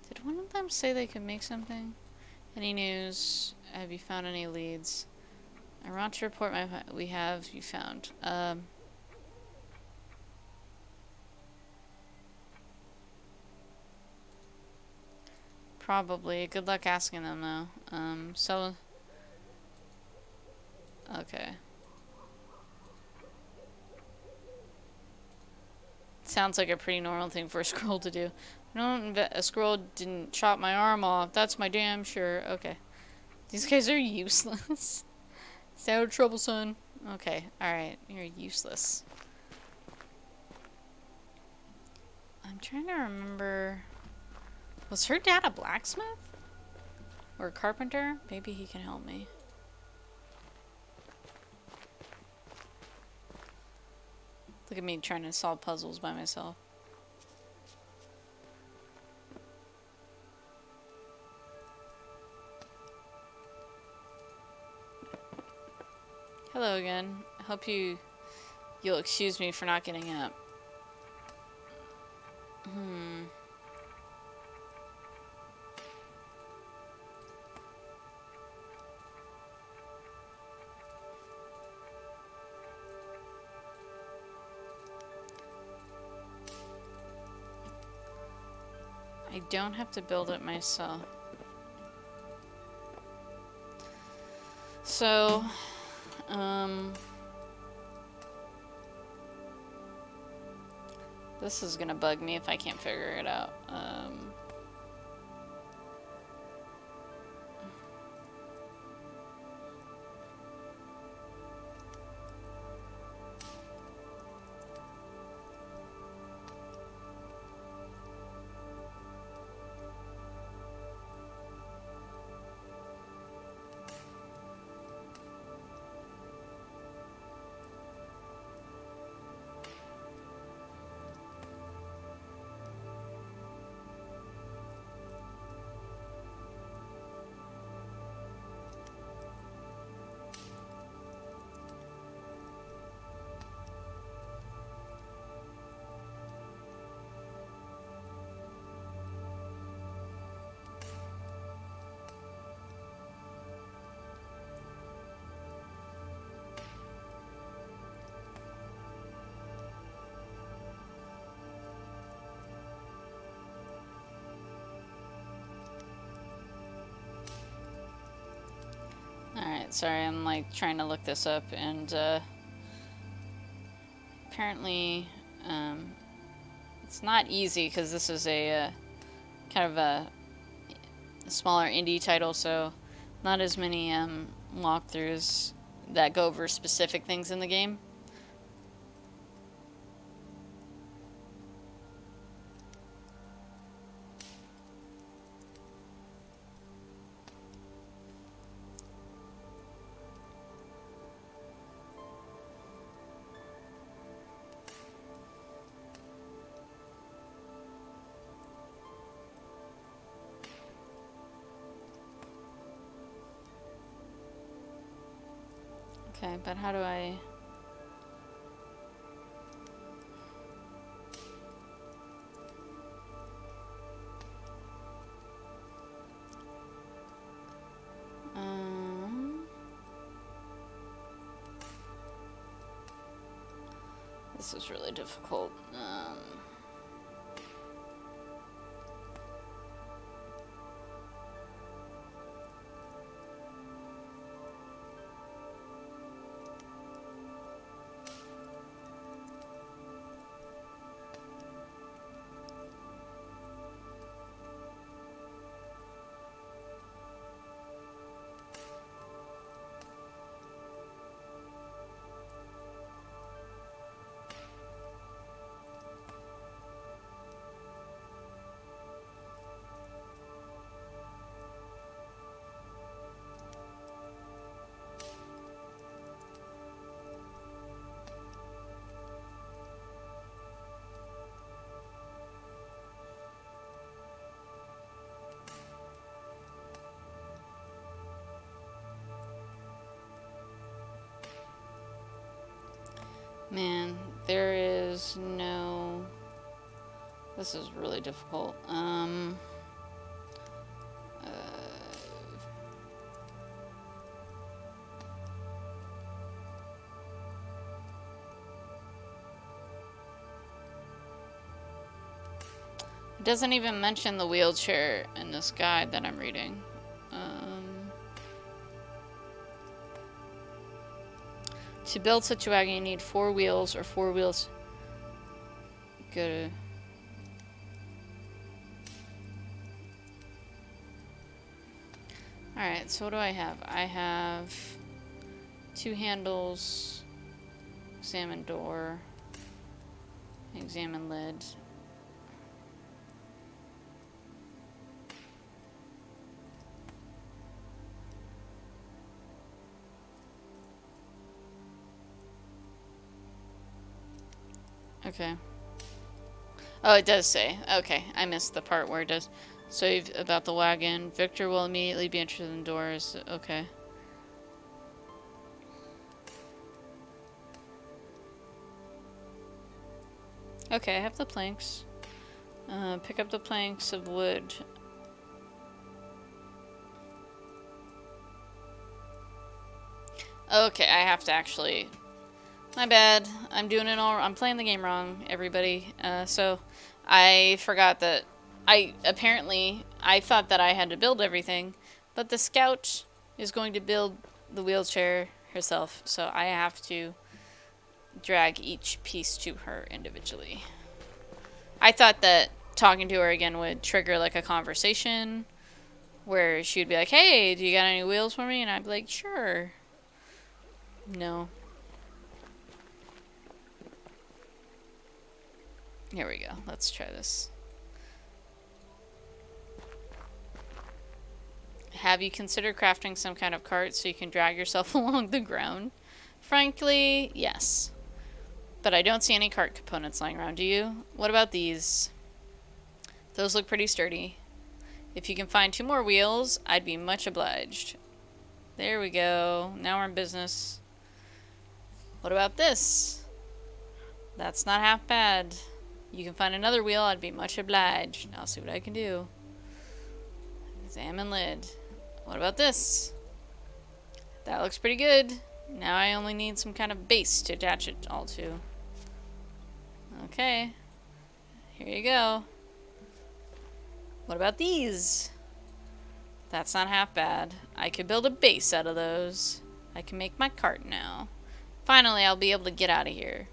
Did one of them say they could make something? Any news? Have you found any leads? I want to report we have you found. Probably. Good luck asking them though. So okay. Sounds like a pretty normal thing for a scroll to do. A scroll didn't chop my arm off. That's my damn sure. Okay. These guys are useless. Stay out of trouble, son. Okay. Alright. You're useless. I'm trying to remember. Was her dad a blacksmith? Or a carpenter? Maybe he can help me. Look at me trying to solve puzzles by myself. Hello again. I hope you'll excuse me for not getting up. I don't have to build it myself. So, this is gonna bug me if I can't figure it out. Alright, sorry, I'm like trying to look this up, and apparently it's not easy because this is a kind of a smaller indie title, so not as many walkthroughs that go over specific things in the game. Okay, but how do I... This is really difficult. Man, there is no... This is really difficult. It doesn't even mention the wheelchair in this guide that I'm reading. To build such a wagon, you need 4 wheels or 4 wheels. Go to... Alright, so what do I have? I have 2 handles, examine door, examine lid. Okay. Oh, it does say. Okay, I missed the part where it does. So about the wagon. Victor will immediately be interested in doors. Okay. Okay, I have the planks. Pick up the planks of wood. Okay, I have to actually... My bad. I'm doing it all... I'm playing the game wrong, everybody. So, I forgot that... Apparently, I thought that I had to build everything, but the scout is going to build the wheelchair herself, so I have to drag each piece to her individually. I thought that talking to her again would trigger, like, a conversation where she would be like, hey, do you got any wheels for me? And I'd be like, sure. No. Here we go. Let's try this. Have you considered crafting some kind of cart so you can drag yourself along the ground? Frankly, yes. But I don't see any cart components lying around, do you? What about these? Those look pretty sturdy. If you can find 2 more wheels, I'd be much obliged. There we go. Now we're in business. What about this? That's not half bad. You can find another wheel, I'd be much obliged. I'll see what I can do. Examine lid. What about this? That looks pretty good. Now I only need some kind of base to attach it all to. Okay. Here you go. What about these? That's not half bad. I could build a base out of those. I can make my cart now. Finally, I'll be able to get out of here.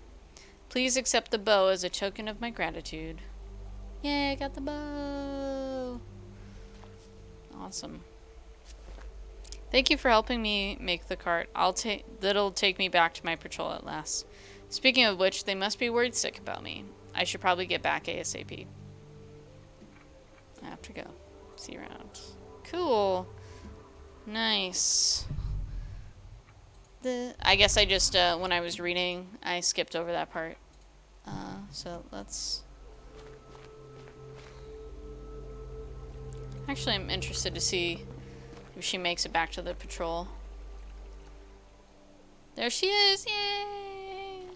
Please accept the bow as a token of my gratitude. Yay, I got the bow. Awesome. Thank you for helping me make the cart. That'll take me back to my patrol at last. Speaking of which, they must be worried sick about me. I should probably get back ASAP. I have to go. See you around. Cool. Nice. I guess I just, when I was reading, I skipped over that part. So let's... Actually, I'm interested to see if she makes it back to the patrol. There she is. Yay!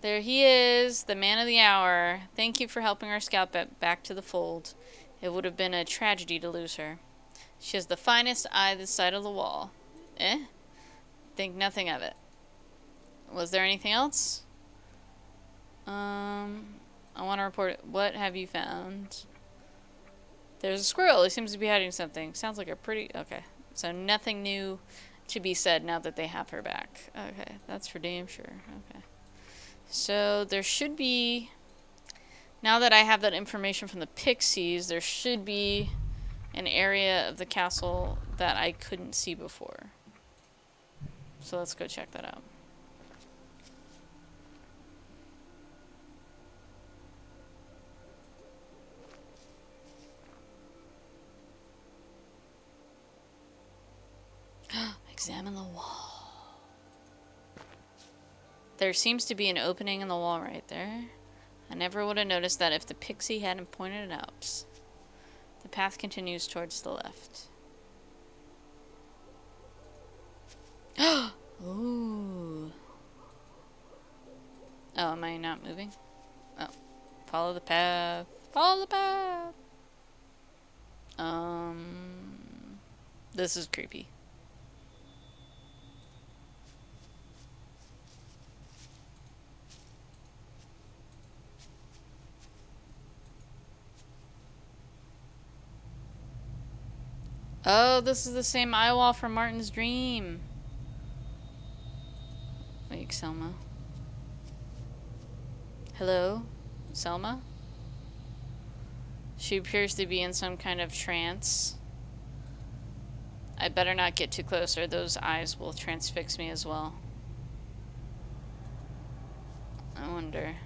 There he is, the man of the hour. Thank you for helping our scout back to the fold. It would have been a tragedy to lose her. She has the finest eye this side of the wall. Eh? Think nothing of it. Was there anything else? I want to report it. What have you found? There's a squirrel. He seems to be hiding something. Sounds like a pretty... Okay. So nothing new to be said now that they have her back. Okay. That's for damn sure. Okay. So there should be... Now that I have that information from the pixies, there should be an area of the castle that I couldn't see before. So let's go check that out. Examine the wall. There seems to be an opening in the wall right there. I never would have noticed that if the pixie hadn't pointed it out. The path continues towards the left. Ooh. Oh, am I not moving? Oh. Follow the path. Follow the path. This is creepy. Oh, this is the same eye wall from Martin's dream. Wait, Selma. Hello? Selma? She appears to be in some kind of trance. I better not get too close or those eyes will transfix me as well. I wonder.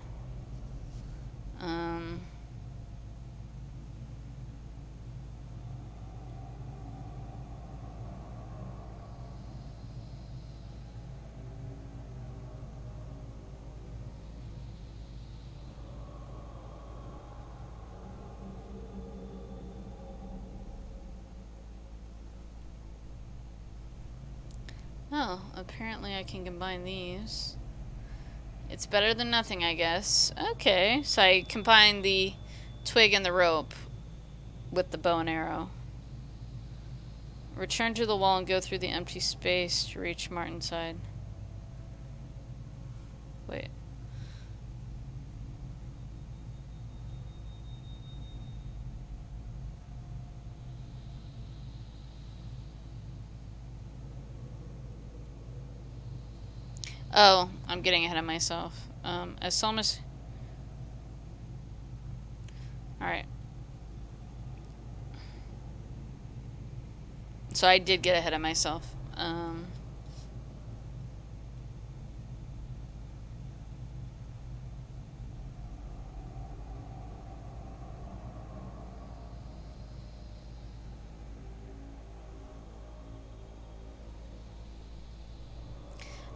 Oh, apparently I can combine these. It's better than nothing, I guess. Okay, so I combine the twig and the rope with the bow and arrow. Return to the wall and go through the empty space to reach Martin's side. Wait. Oh, I'm getting ahead of myself. As Selma's... Alright. So I did get ahead of myself.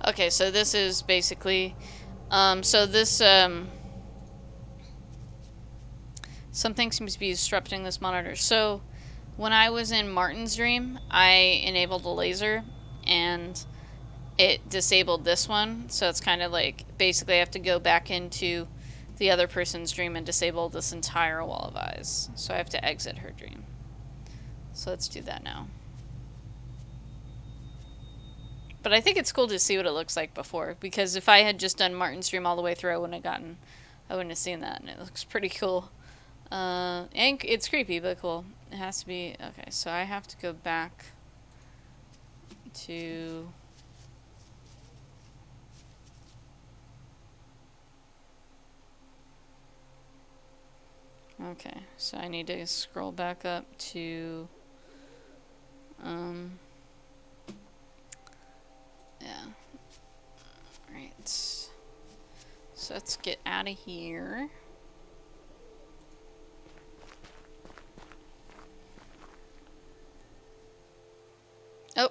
Okay, so this is basically... so this... something seems to be disrupting this monitor. So, when I was in Martin's dream, I enabled a laser, and it disabled this one. So it's kind of like, basically I have to go back into the other person's dream and disable this entire wall of eyes. So I have to exit her dream. So let's do that now. But I think it's cool to see what it looks like before, because if I had just done Martin's dream all the way through, I wouldn't have seen that, and it looks pretty cool. And it's creepy, but cool. It has to be... Okay, so I have to go back to... Okay, so I need to scroll back up to... Yeah. Alright. So let's get out of here. Oh,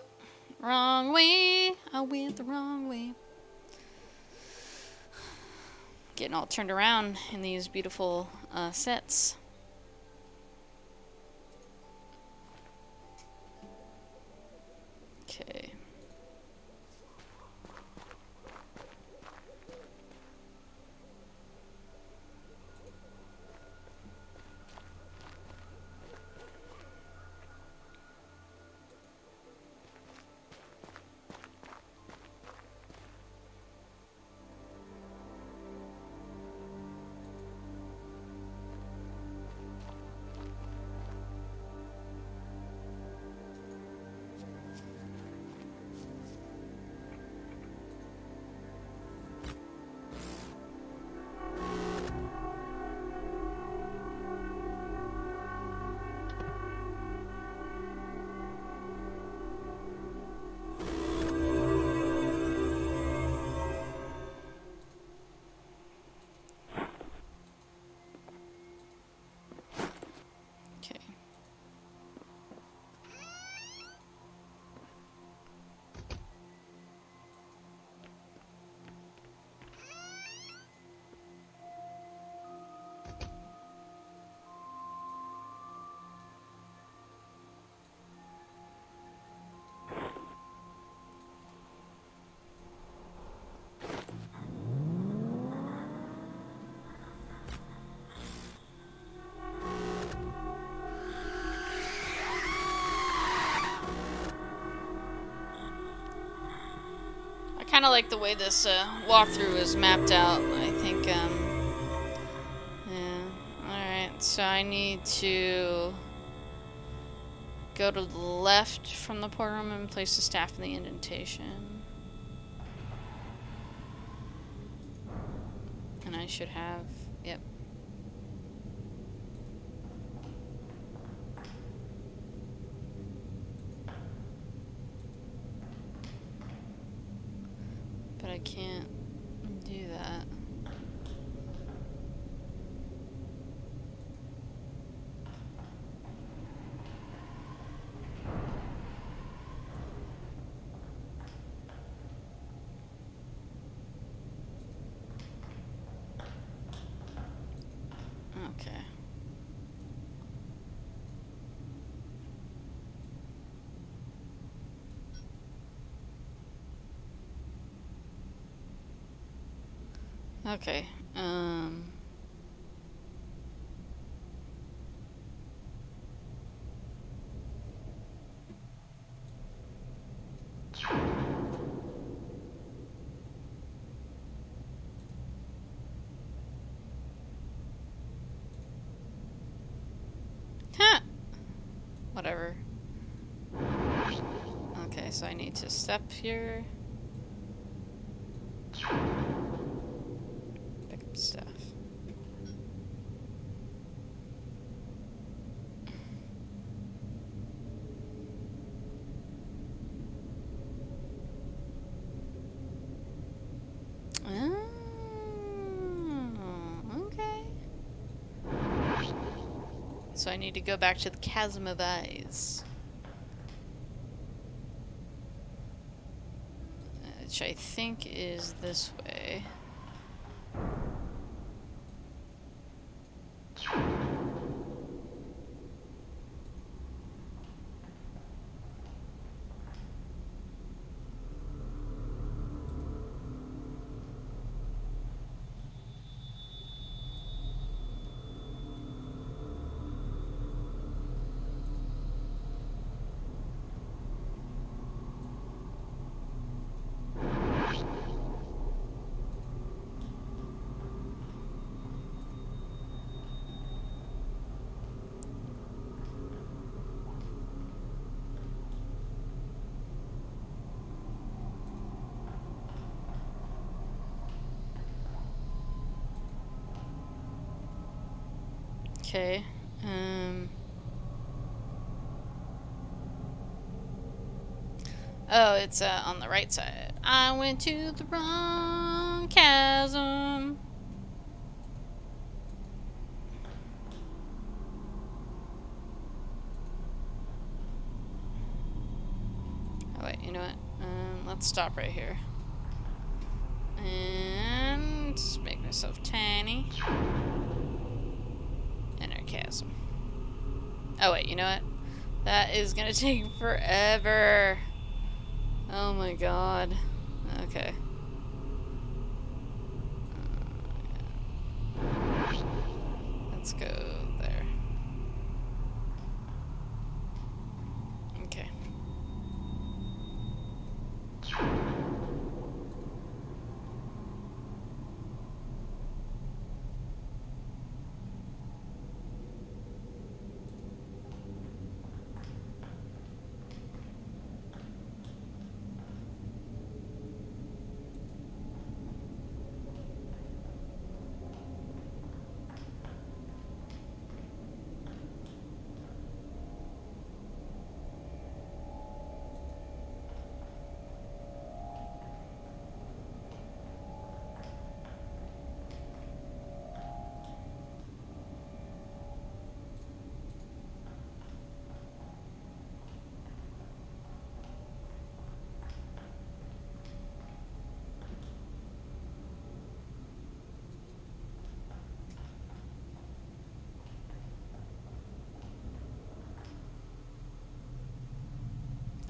wrong way. I went the wrong way. Getting all turned around in these beautiful sets. Okay. kind of like the way this walkthrough is mapped out. I think, yeah. Alright, so I need to go to the left from the portal room and place the staff in the indentation. And I should have, yep. But I can't do that. Okay. Okay, huh. Whatever. Okay, so I need to step here. Pick up stuff. Oh, okay. So I need to go back to the Chasm of Eyes. Which I think is this way. Okay. Oh, it's on the right side. I went to the wrong chasm. Oh wait, you know what? Let's stop right here. And just make myself tiny. Enter chasm. Oh wait, you know what? That is gonna take forever. Oh my god. Okay. Let's go there. Okay.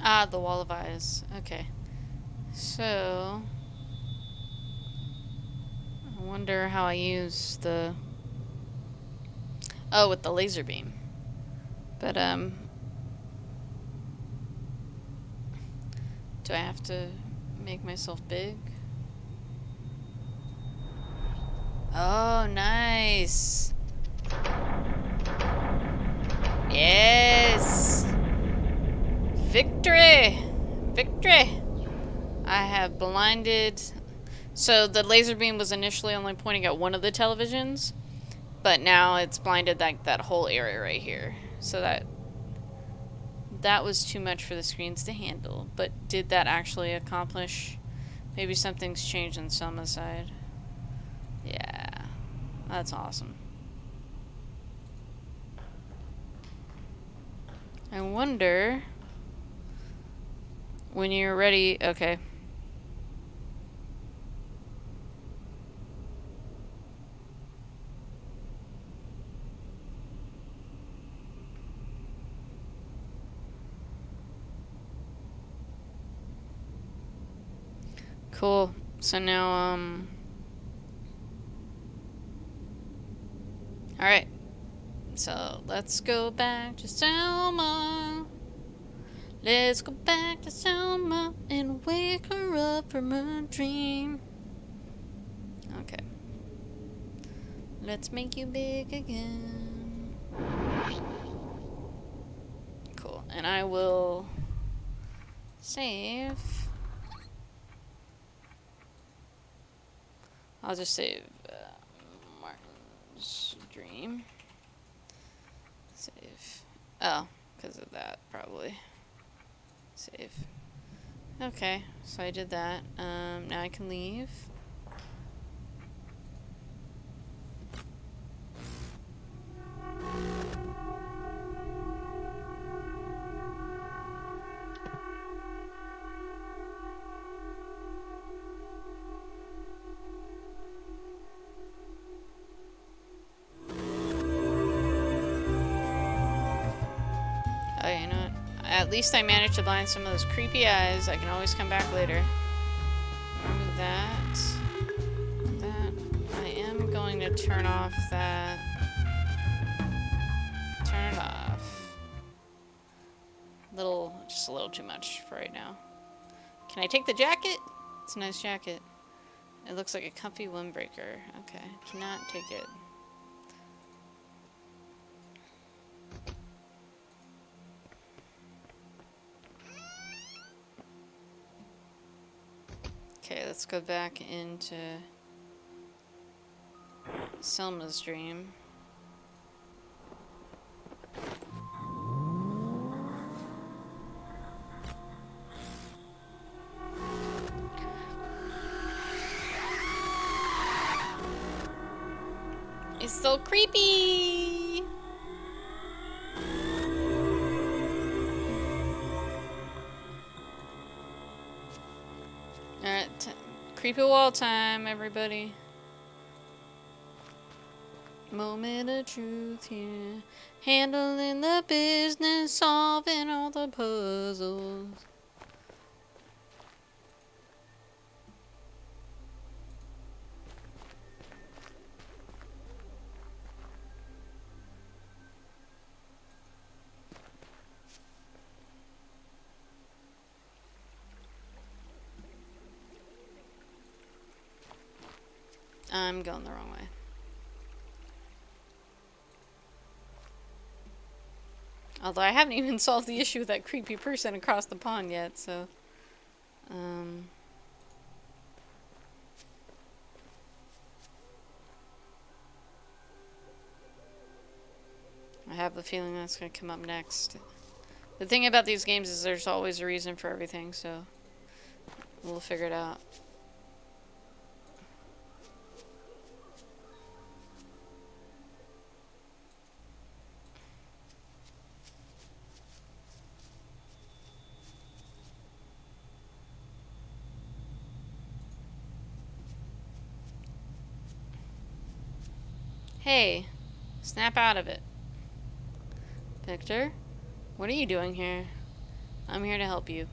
Ah, the Wall of Eyes. Okay. So... I wonder how I use the... Oh, with the laser beam. But, do I have to Make myself big. Oh, nice. Yes. Victory. Victory. I have blinded. So the laser beam was initially only pointing at one of the televisions, but now it's blinded like that whole area right here. So that was too much for the screens to handle. But did that actually accomplish? Maybe something's changed on Selma's side. Yeah, that's awesome. I wonder when you're ready. Okay. Cool. So now, alright. So let's go back to Selma. Let's go back to Selma and wake her up from her dream. Okay. Let's make you big again. Cool. And I will save. I'll just save Martin's dream. Save. Oh, because of that, probably. Save. Okay, so I did that. Now I can leave. Okay, you know what? At least I managed to blind some of those creepy eyes. I can always come back later. Remember that. That. I am going to turn off that. Turn it off. Just a little too much for right now. Can I take the jacket? It's a nice jacket. It looks like a comfy windbreaker. Okay, cannot take it. Okay, let's go back into Selma's dream. It's so creepy! Alright, creepy wall time, everybody. Moment of truth here. Handling the business, solving all the puzzles. I'm going the wrong way. Although I haven't even solved the issue with that creepy person across the pond yet, so... I have a feeling that's going to come up next. The thing about these games is there's always a reason for everything, so... we'll figure it out. Hey, snap out of it. Victor, what are you doing here? I'm here to help you.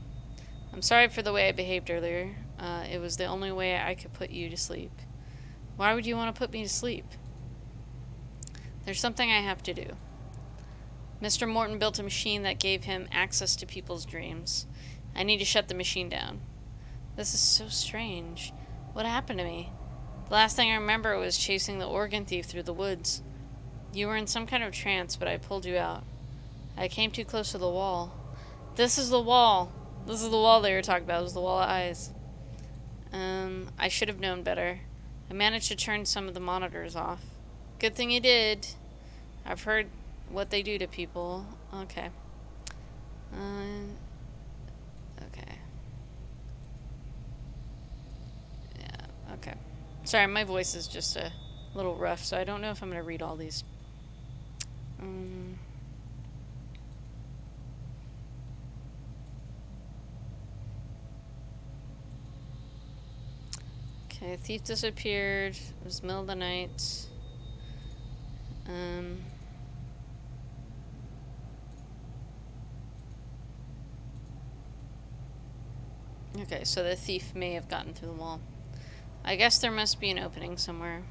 I'm sorry for the way I behaved earlier. It was the only way I could put you to sleep. Why would you want to put me to sleep? There's something I have to do. Mr. Morton built a machine that gave him access to people's dreams. I need to shut the machine down. This is so strange. What happened to me? The last thing I remember was chasing the organ thief through the woods. You were in some kind of trance, but I pulled you out. I came too close to the wall. This is the wall. This is the wall they were talking about. It was the wall of eyes. I should have known better. I managed to turn some of the monitors off. Good thing you did. I've heard what they do to people. Okay. Okay. Yeah, okay. Sorry, my voice is just a little rough, so I don't know if I'm going to read all these. Okay, thief disappeared. It was middle of the night. Okay, so the thief may have gotten through the wall. I guess there must be an opening somewhere.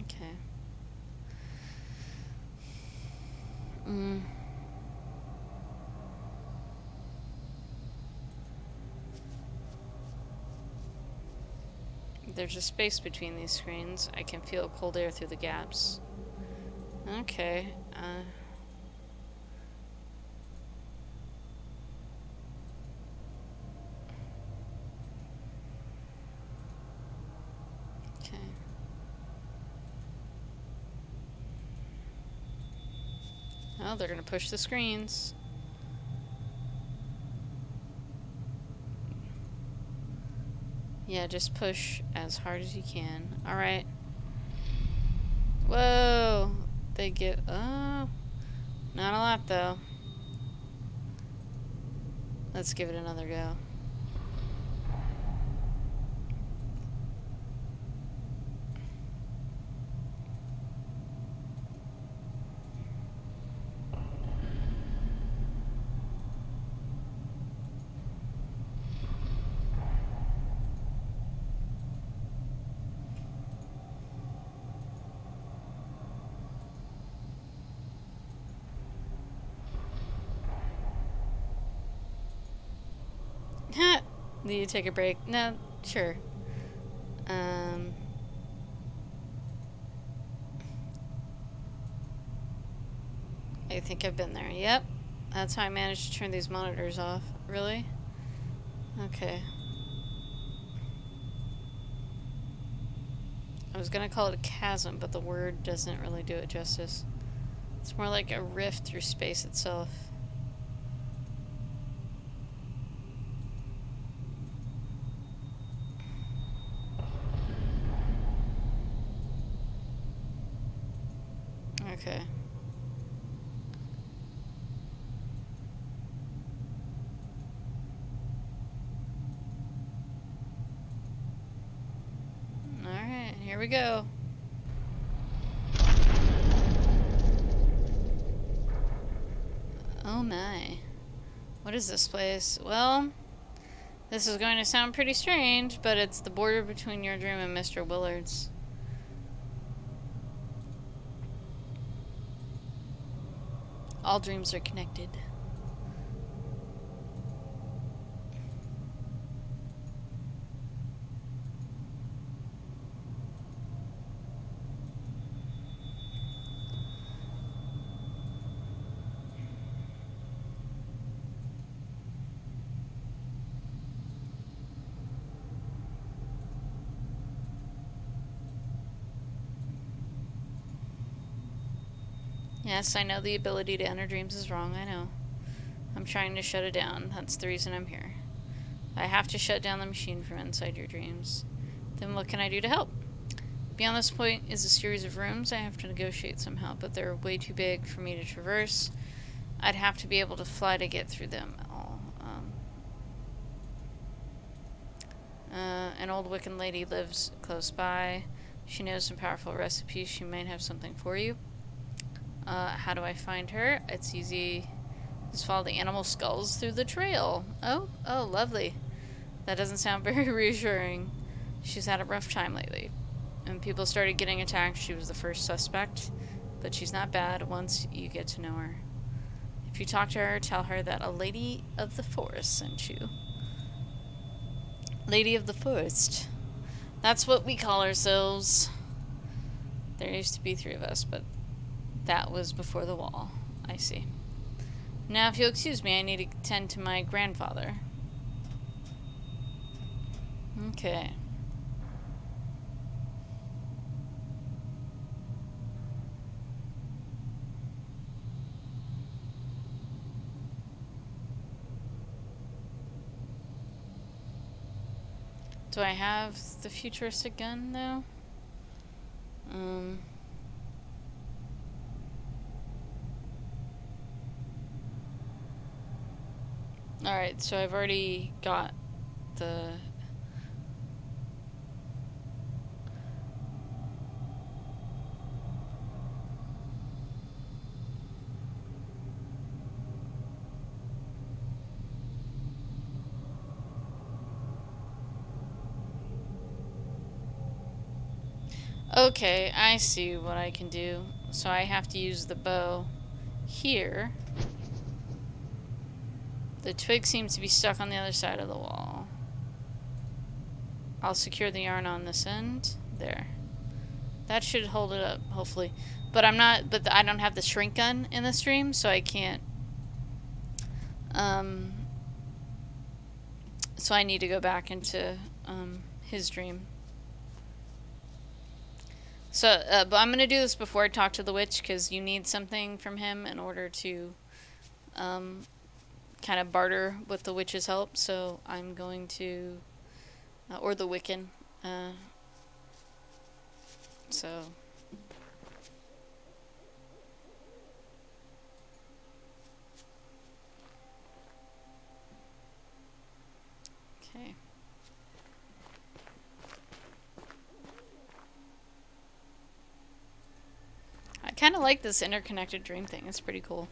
Okay. There's a space between these screens. I can feel cold air through the gaps. Okay. Okay. Oh, they're gonna push the screens. Yeah, just push as hard as you can. Alright. Whoa! They get... Oh. Not a lot, though. Let's give it another go. Do you take a break? No, sure. I think I've been there. Yep. That's how I managed to turn these monitors off. Really? Okay. I was gonna call it a chasm, but the word doesn't really do it justice. It's more like a rift through space itself. Okay. Alright, here we go. Oh my. What is this place? Well, this is going to sound pretty strange, but it's the border between your dream and Mr. Willard's. All dreams are connected. Yes, I know the ability to enter dreams is wrong, I know. I'm trying to shut it down. That's the reason I'm here. I have to shut down the machine from inside your dreams. Then what can I do to help? Beyond this point is a series of rooms I have to negotiate somehow, but they're way too big for me to traverse. I'd have to be able to fly to get through them all. An old Wiccan lady lives close by. She knows some powerful recipes. She might have something for you. How do I find her? It's easy. Just follow the animal skulls through the trail. Oh, lovely. That doesn't sound very reassuring. She's had a rough time lately. When people started getting attacked, she was the first suspect. But she's not bad once you get to know her. If If you talk to her, tell her that a lady of the forest sent you. Lady of the forest. That's what we call ourselves. There used to be 3 of us, but that was before the wall. I see. Now, if you'll excuse me, I need to tend to my grandfather. Okay. Do I have the futuristic gun, though? Alright, so I've already got the... Okay, I see what I can do. So I have to use the bow here. The twig seems to be stuck on the other side of the wall. I'll secure the yarn on this end. There. That should hold it up, hopefully. But I don't have the shrink gun in the stream, so I can't. So I need to go back into his dream. So, but I'm gonna do this before I talk to the witch, because you need something from him in order to kind of barter with the witch's help. So I'm going to, or the Wiccan. So. Okay. I kind of like this interconnected dream thing. It's pretty cool.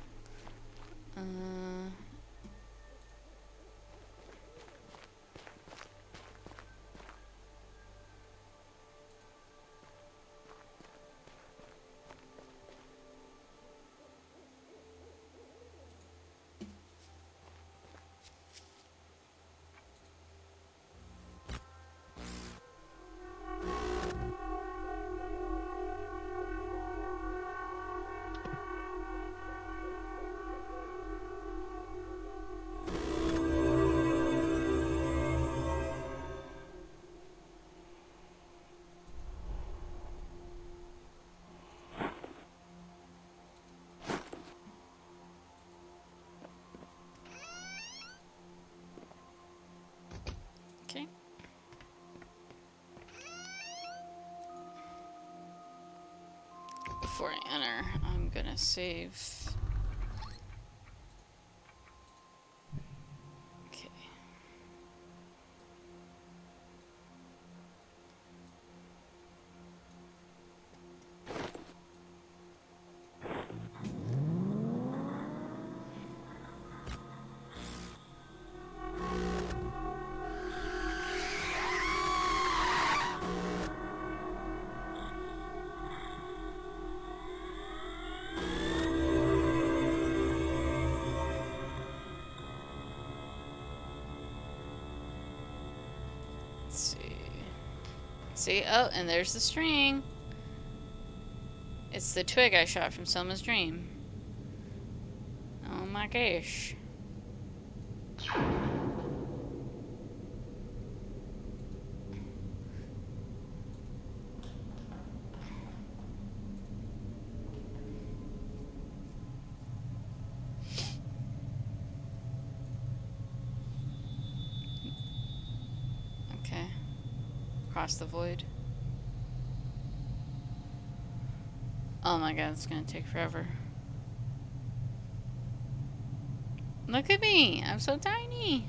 Okay. Before I enter, I'm gonna save. Okay. See, oh, and there's the string. It's the twig I shot from Selma's dream. Oh my gosh. Okay. Cross the void. Oh my god, it's gonna take forever. Look at me! I'm so tiny!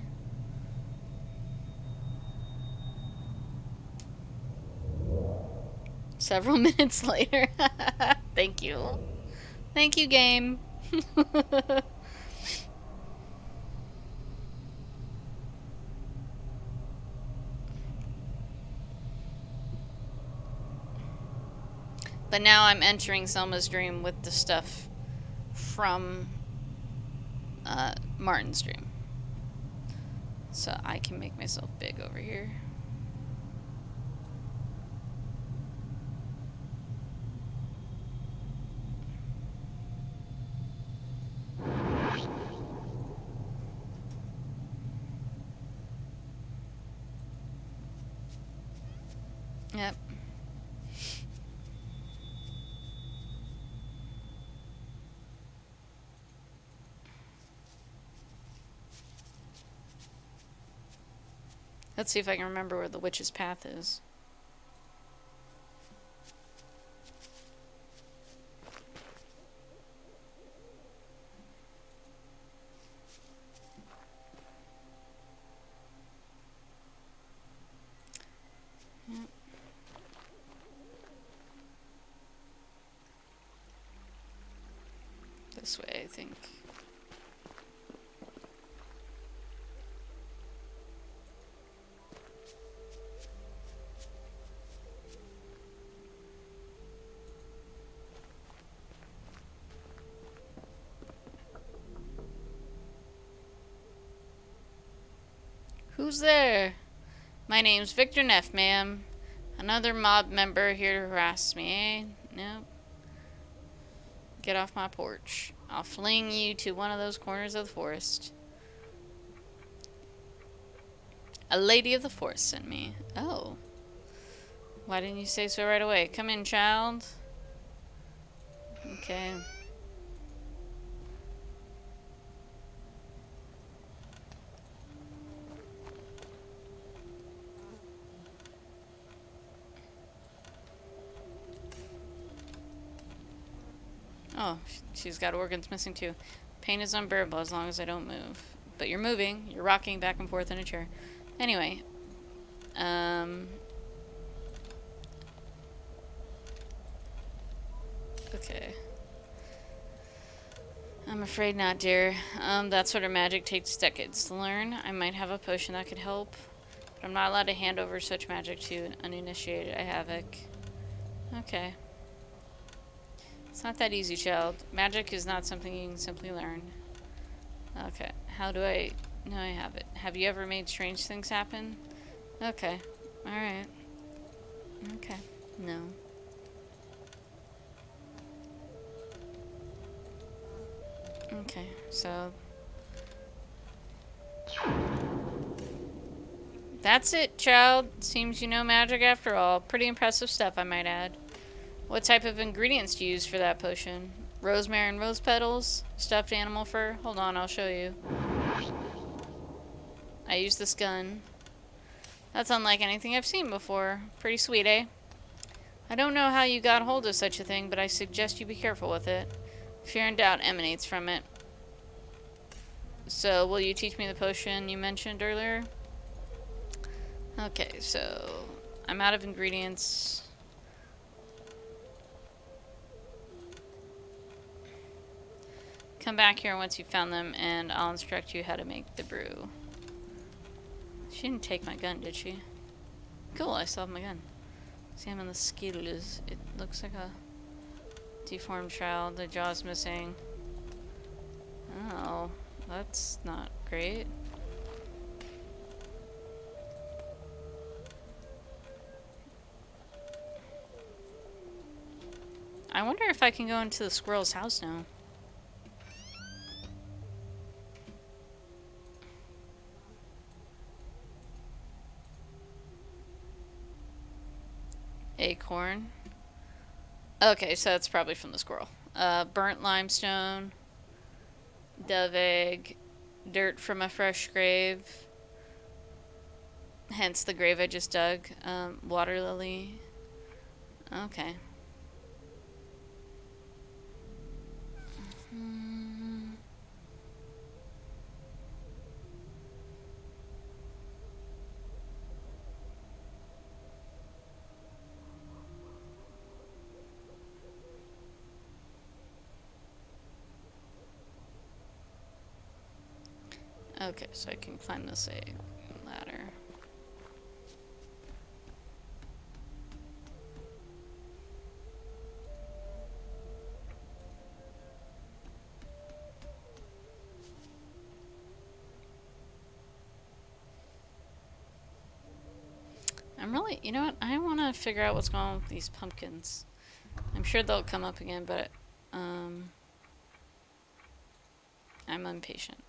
Several minutes later. Thank you. Thank you, game. But now I'm entering Selma's dream with the stuff from Martin's dream. So I can make myself big over here. Yep. Let's see if I can remember where the witch's path is. Yep. This way, I think. Who's there? My name's Victor Neff, ma'am. Another mob member here to harass me, eh? Nope. Get off my porch. I'll fling you to one of those corners of the forest. A lady of the forest sent me. Oh. Why didn't you say so right away? Come in, child. Okay. Oh, she's got organs missing too. Pain is unbearable as long as I don't move. But you're moving. You're rocking back and forth in a chair. Anyway. Okay. I'm afraid not, dear. That sort of magic takes decades to learn. I might have a potion that could help. But I'm not allowed to hand over such magic to an uninitiated Havoc. Okay. It's not that easy, child. Magic is not something you can simply learn. Okay. How do I... No, I have it. Have you ever made strange things happen? Okay. Alright. Okay. No. Okay, so... That's it, child. Seems you know magic after all. Pretty impressive stuff, I might add. What type of ingredients do you use for that potion? Rosemary and rose petals? Stuffed animal fur? Hold on, I'll show you. I use this gun. That's unlike anything I've seen before. Pretty sweet, eh? I don't know how you got hold of such a thing, but I suggest you be careful with it. Fear and doubt emanates from it. So, will you teach me the potion you mentioned earlier? Okay, so I'm out of ingredients. Come back here once you've found them, and I'll instruct you how to make the brew. She didn't take my gun, did she? Cool, I still have my gun. See, I'm in the Skittles. It looks like a deformed child. The jaw's missing. Oh, that's not great. I wonder if I can go into the squirrel's house now. Acorn. Okay, so that's probably from the squirrel. Burnt limestone, dove egg, dirt from a fresh grave, hence the grave I just dug, water lily. Okay. Okay, so I can climb this egg ladder. I'm really, you know what? I want to figure out what's going on with these pumpkins. I'm sure they'll come up again, but um, I'm impatient.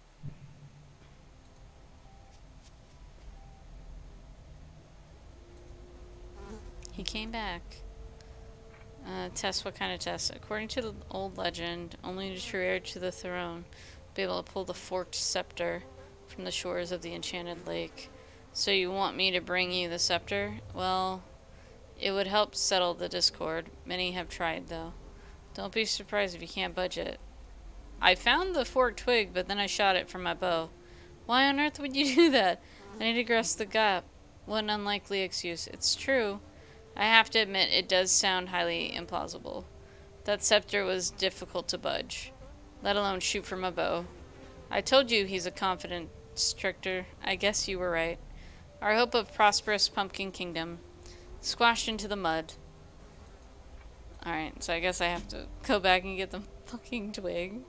He came back. Test, what kind of test? According to the old legend, only the true heir to the throne will be able to pull the forked scepter from the shores of the enchanted lake. So you want me to bring you the scepter? Well, it would help settle the discord. Many have tried, though. Don't be surprised if you can't budge it. I found the forked twig, but then I shot it from my bow. Why on earth would you do that? I need to grasp the gap. What an unlikely excuse. It's true. I have to admit, it does sound highly implausible. That scepter was difficult to budge, let alone shoot from a bow. I told you he's a confident stricter. I guess you were right. Our hope of prosperous Pumpkin Kingdom squashed into the mud. Alright, so I guess I have to go back and get the fucking twig.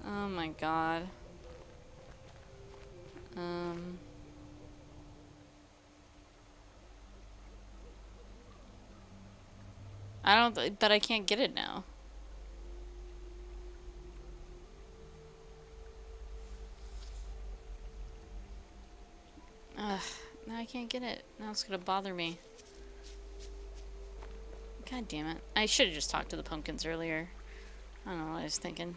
Oh my god. I don't, but I can't get it now. Ugh, now I can't get it. Now it's gonna bother me. God damn it. I should have just talked to the pumpkins earlier. I don't know what I was thinking.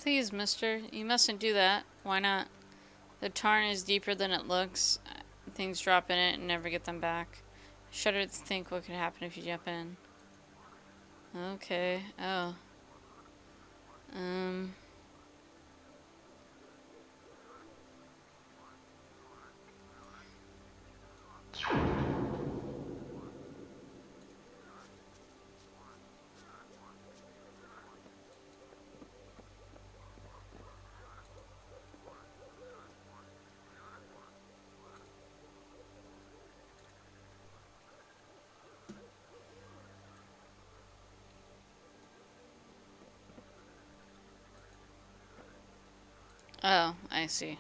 Please, mister, you mustn't do that. Why not? The tarn is deeper than it looks. Things drop in it and never get them back. I shudder to think what could happen if you jump in. Okay. Oh. Oh, I see.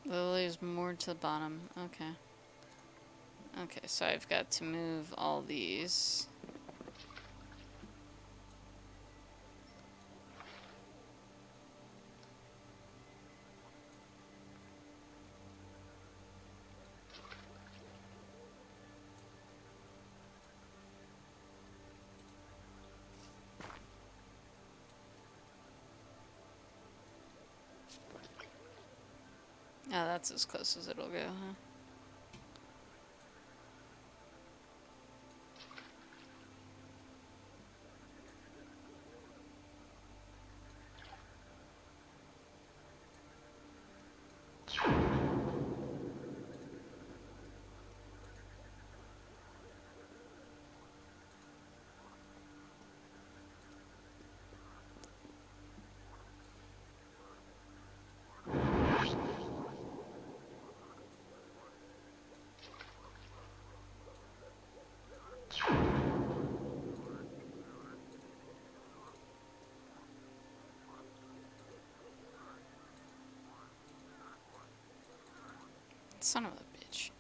Lily is moored to the bottom. Okay. Okay, so I've got to move all these. Oh, that's as close as it'll go, huh? Son of a bitch.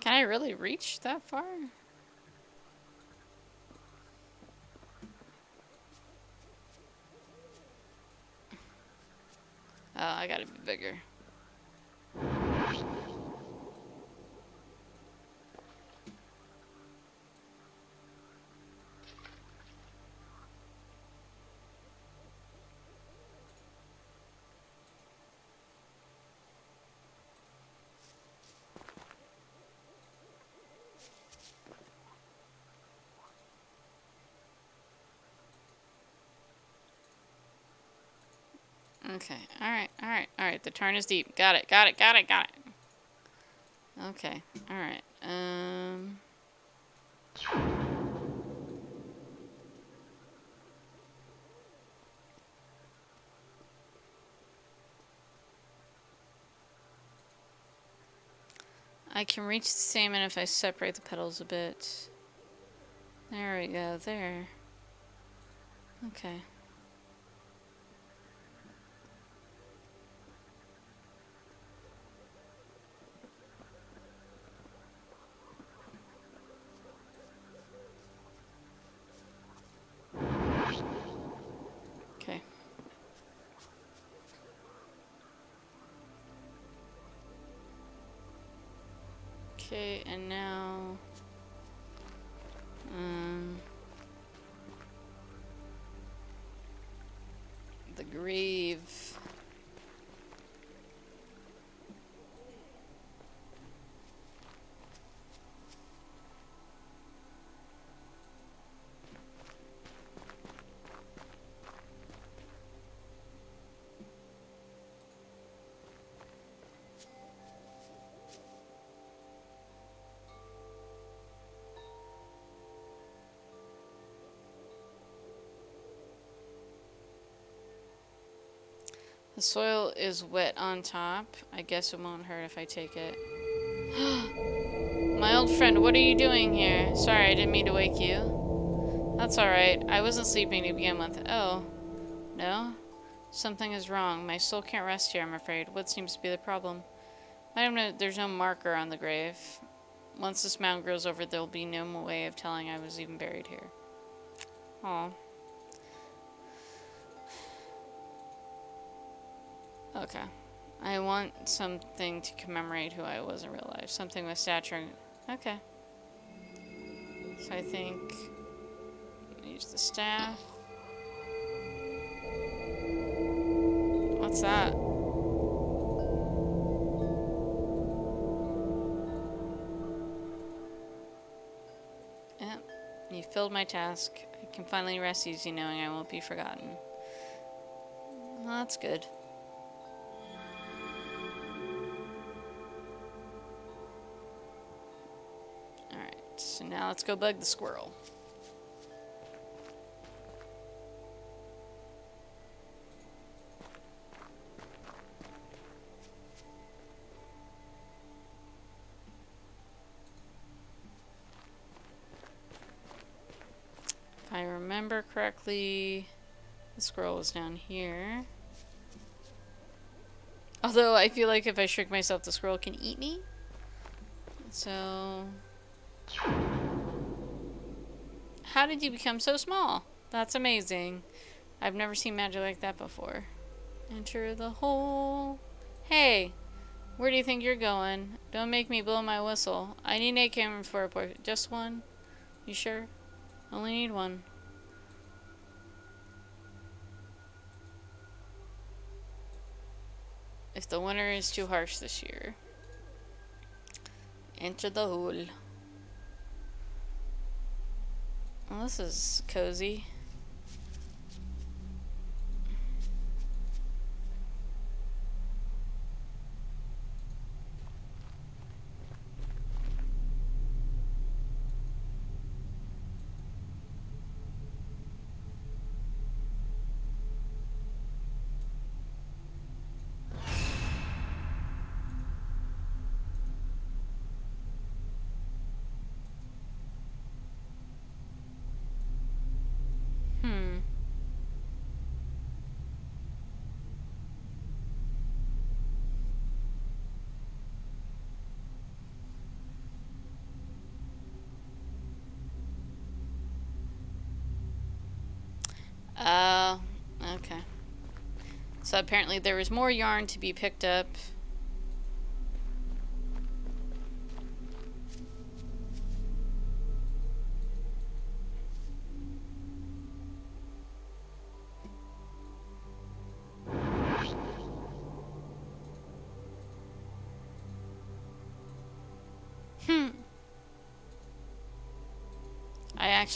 Can I really reach that far? Oh, I gotta be bigger. Okay. Alright, alright, alright. The turn is deep. Got it, got it, got it, got it. Okay. Alright. I can reach the salmon if I separate the petals a bit. There we go, there. Okay. Okay. Okay, and now... the grave. The soil is wet on top. I guess it won't hurt if I take it. My old friend, what are you doing here? Sorry, I didn't mean to wake you. That's alright. I wasn't sleeping to begin with. Oh. No? Something is wrong. My soul can't rest here, I'm afraid. What seems to be the problem? There's no marker on the grave. Once this mound grows over, there'll be no more way of telling I was even buried here. Aw. Okay. I want something to commemorate who I was in real life. Something with stature. Okay. So I think... use the staff. What's that? Yep. You filled my task. I can finally rest easy knowing I won't be forgotten. Well, that's good. So now let's go bug the squirrel. If I remember correctly, the squirrel was down here. Although I feel like if I shrink myself, the squirrel can eat me. So... how did you become so small? That's amazing. I've never seen magic like that before. Enter the hole. Hey, where do you think you're going? Don't make me blow my whistle. I need a camera for a portrait. Just one? You sure? Only need one. If the winter is too harsh this year. Enter the hole. Well, this is cozy. Okay. So apparently there was more yarn to be picked up.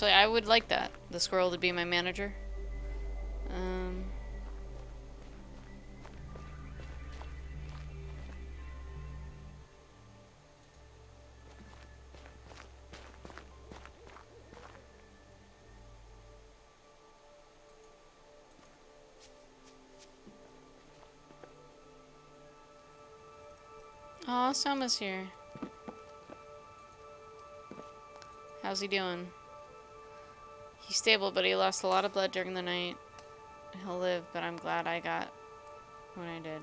I would like that. The squirrel to be my manager. Oh, Selma's here. How's he doing? He's stable, but he lost a lot of blood during the night. He'll live, but I'm glad I got what I did.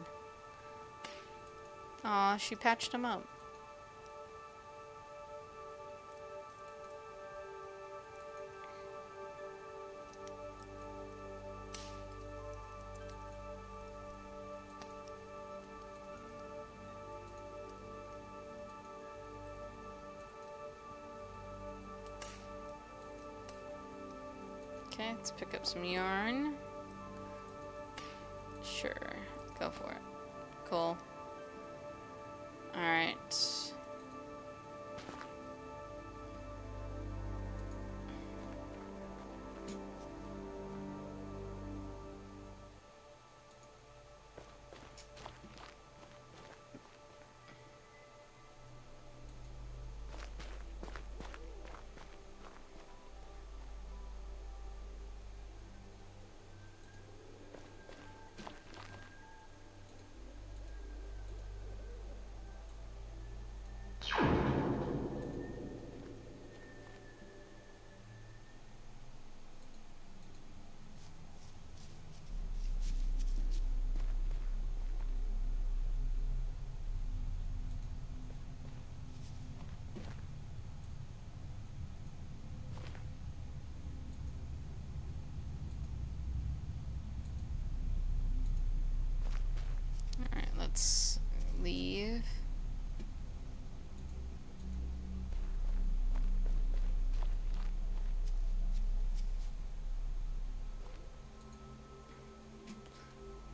Aw, she patched him up. Okay, let's pick up some yarn. Sure, go for it. Cool. Alright. Alright, let's leave.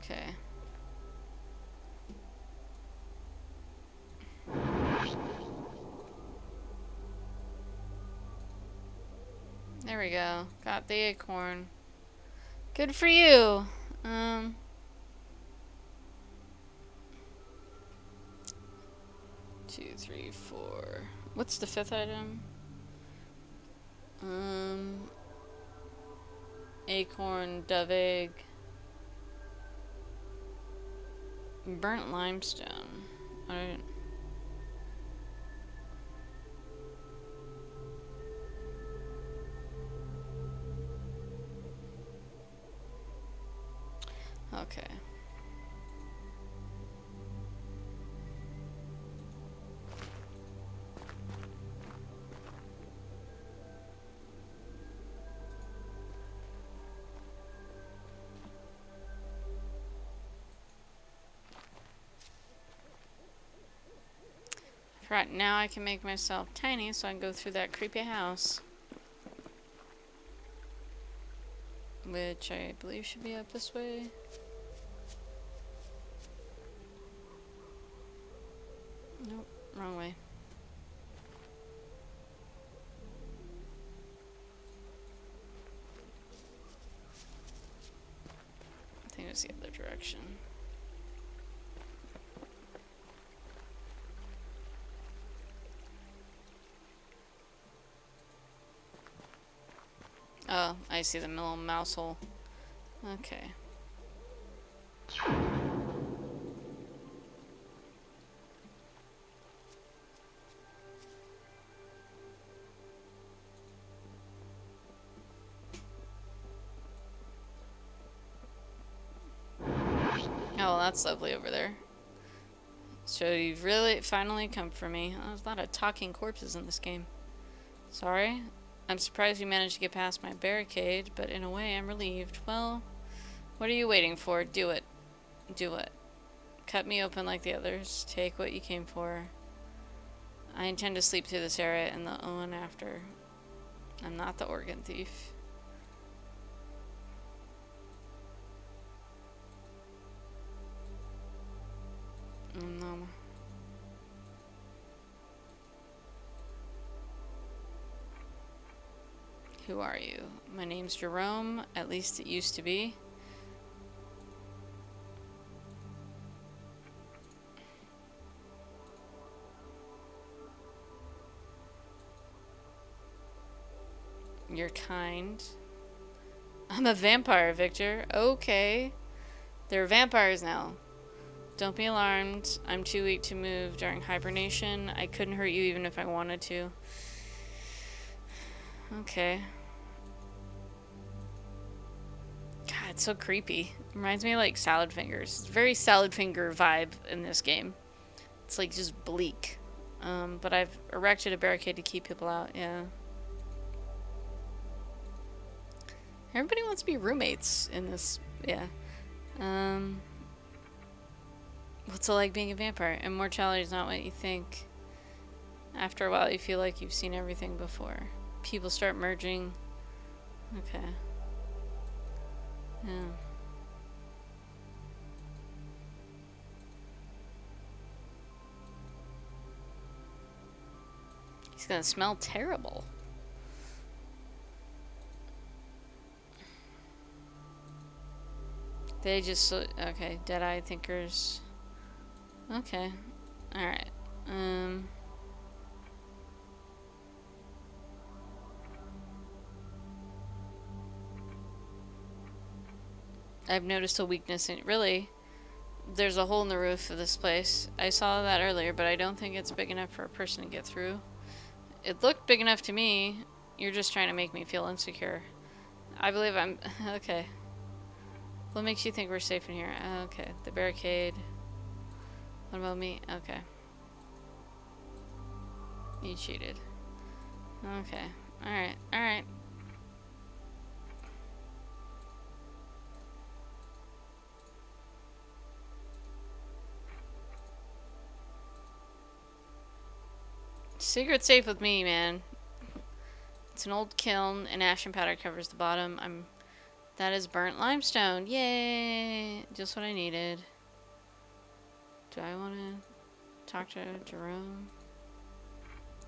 Okay. There we go. Got the acorn. Good for you. 2, 3, 4. What's the 5th item? Acorn, dove egg, burnt limestone. Alright. Okay. Right, now I can make myself tiny so I can go through that creepy house. Which I believe should be up this way. Nope, wrong way. I think it was the other direction. Oh, I see the little mouse hole. Okay. Oh, that's lovely over there. So you've really finally come for me. Oh, there's a lot of talking corpses in this game. Sorry. I'm surprised you managed to get past my barricade, but in a way I'm relieved. Well, what are you waiting for? Do it. Do it. Cut me open like the others. Take what you came for. I intend to sleep through this area and the one after. I'm not the organ thief. No. Who are you? My name's Jerome. At least it used to be. You're kind. I'm a vampire, Victor. Okay. They're vampires now. Don't be alarmed. I'm too weak to move during hibernation. I couldn't hurt you even if I wanted to. Okay. God, it's so creepy. Reminds me of like Salad Fingers. It's very Salad Finger vibe in this game. It's like just bleak. But I've erected a barricade to keep people out, yeah. Everybody wants to be roommates in this, yeah. What's it like being a vampire? Immortality is not what you think. After a while, you feel like you've seen everything before. People start merging. Okay. Yeah. He's gonna smell terrible. They just... Okay, Dead-Eye Thinkers. Okay. Alright. I've noticed a weakness in... Really? There's a hole in the roof of this place. I saw that earlier, but I don't think it's big enough for a person to get through. It looked big enough to me. You're just trying to make me feel insecure. I believe I'm... Okay. What makes you think we're safe in here? Okay. The barricade. What about me? Okay. You cheated. Okay. Alright. Alright. Secret safe with me, man. It's an old kiln, and ashen powder covers the bottom. That is burnt limestone. Yay! Just what I needed. Do I want to talk to Jerome?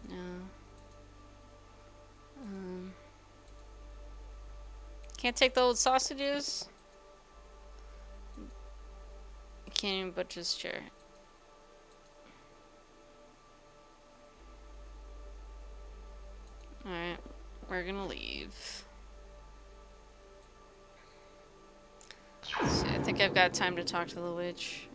No. Can't take the old sausages? Can't even butcher this chair. Alright, we're gonna leave. So I think I've got time to talk to the witch.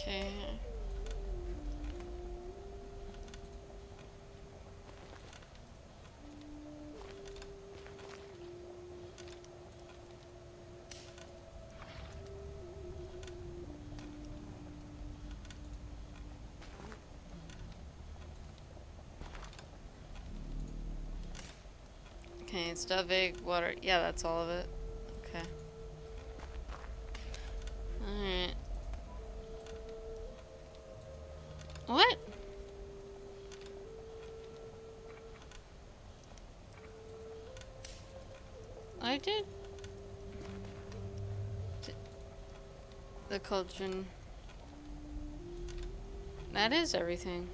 Okay. Okay, it's dove egg, water. Yeah, that's all of it. Okay. Alright. What? I did. The cauldron. That is everything.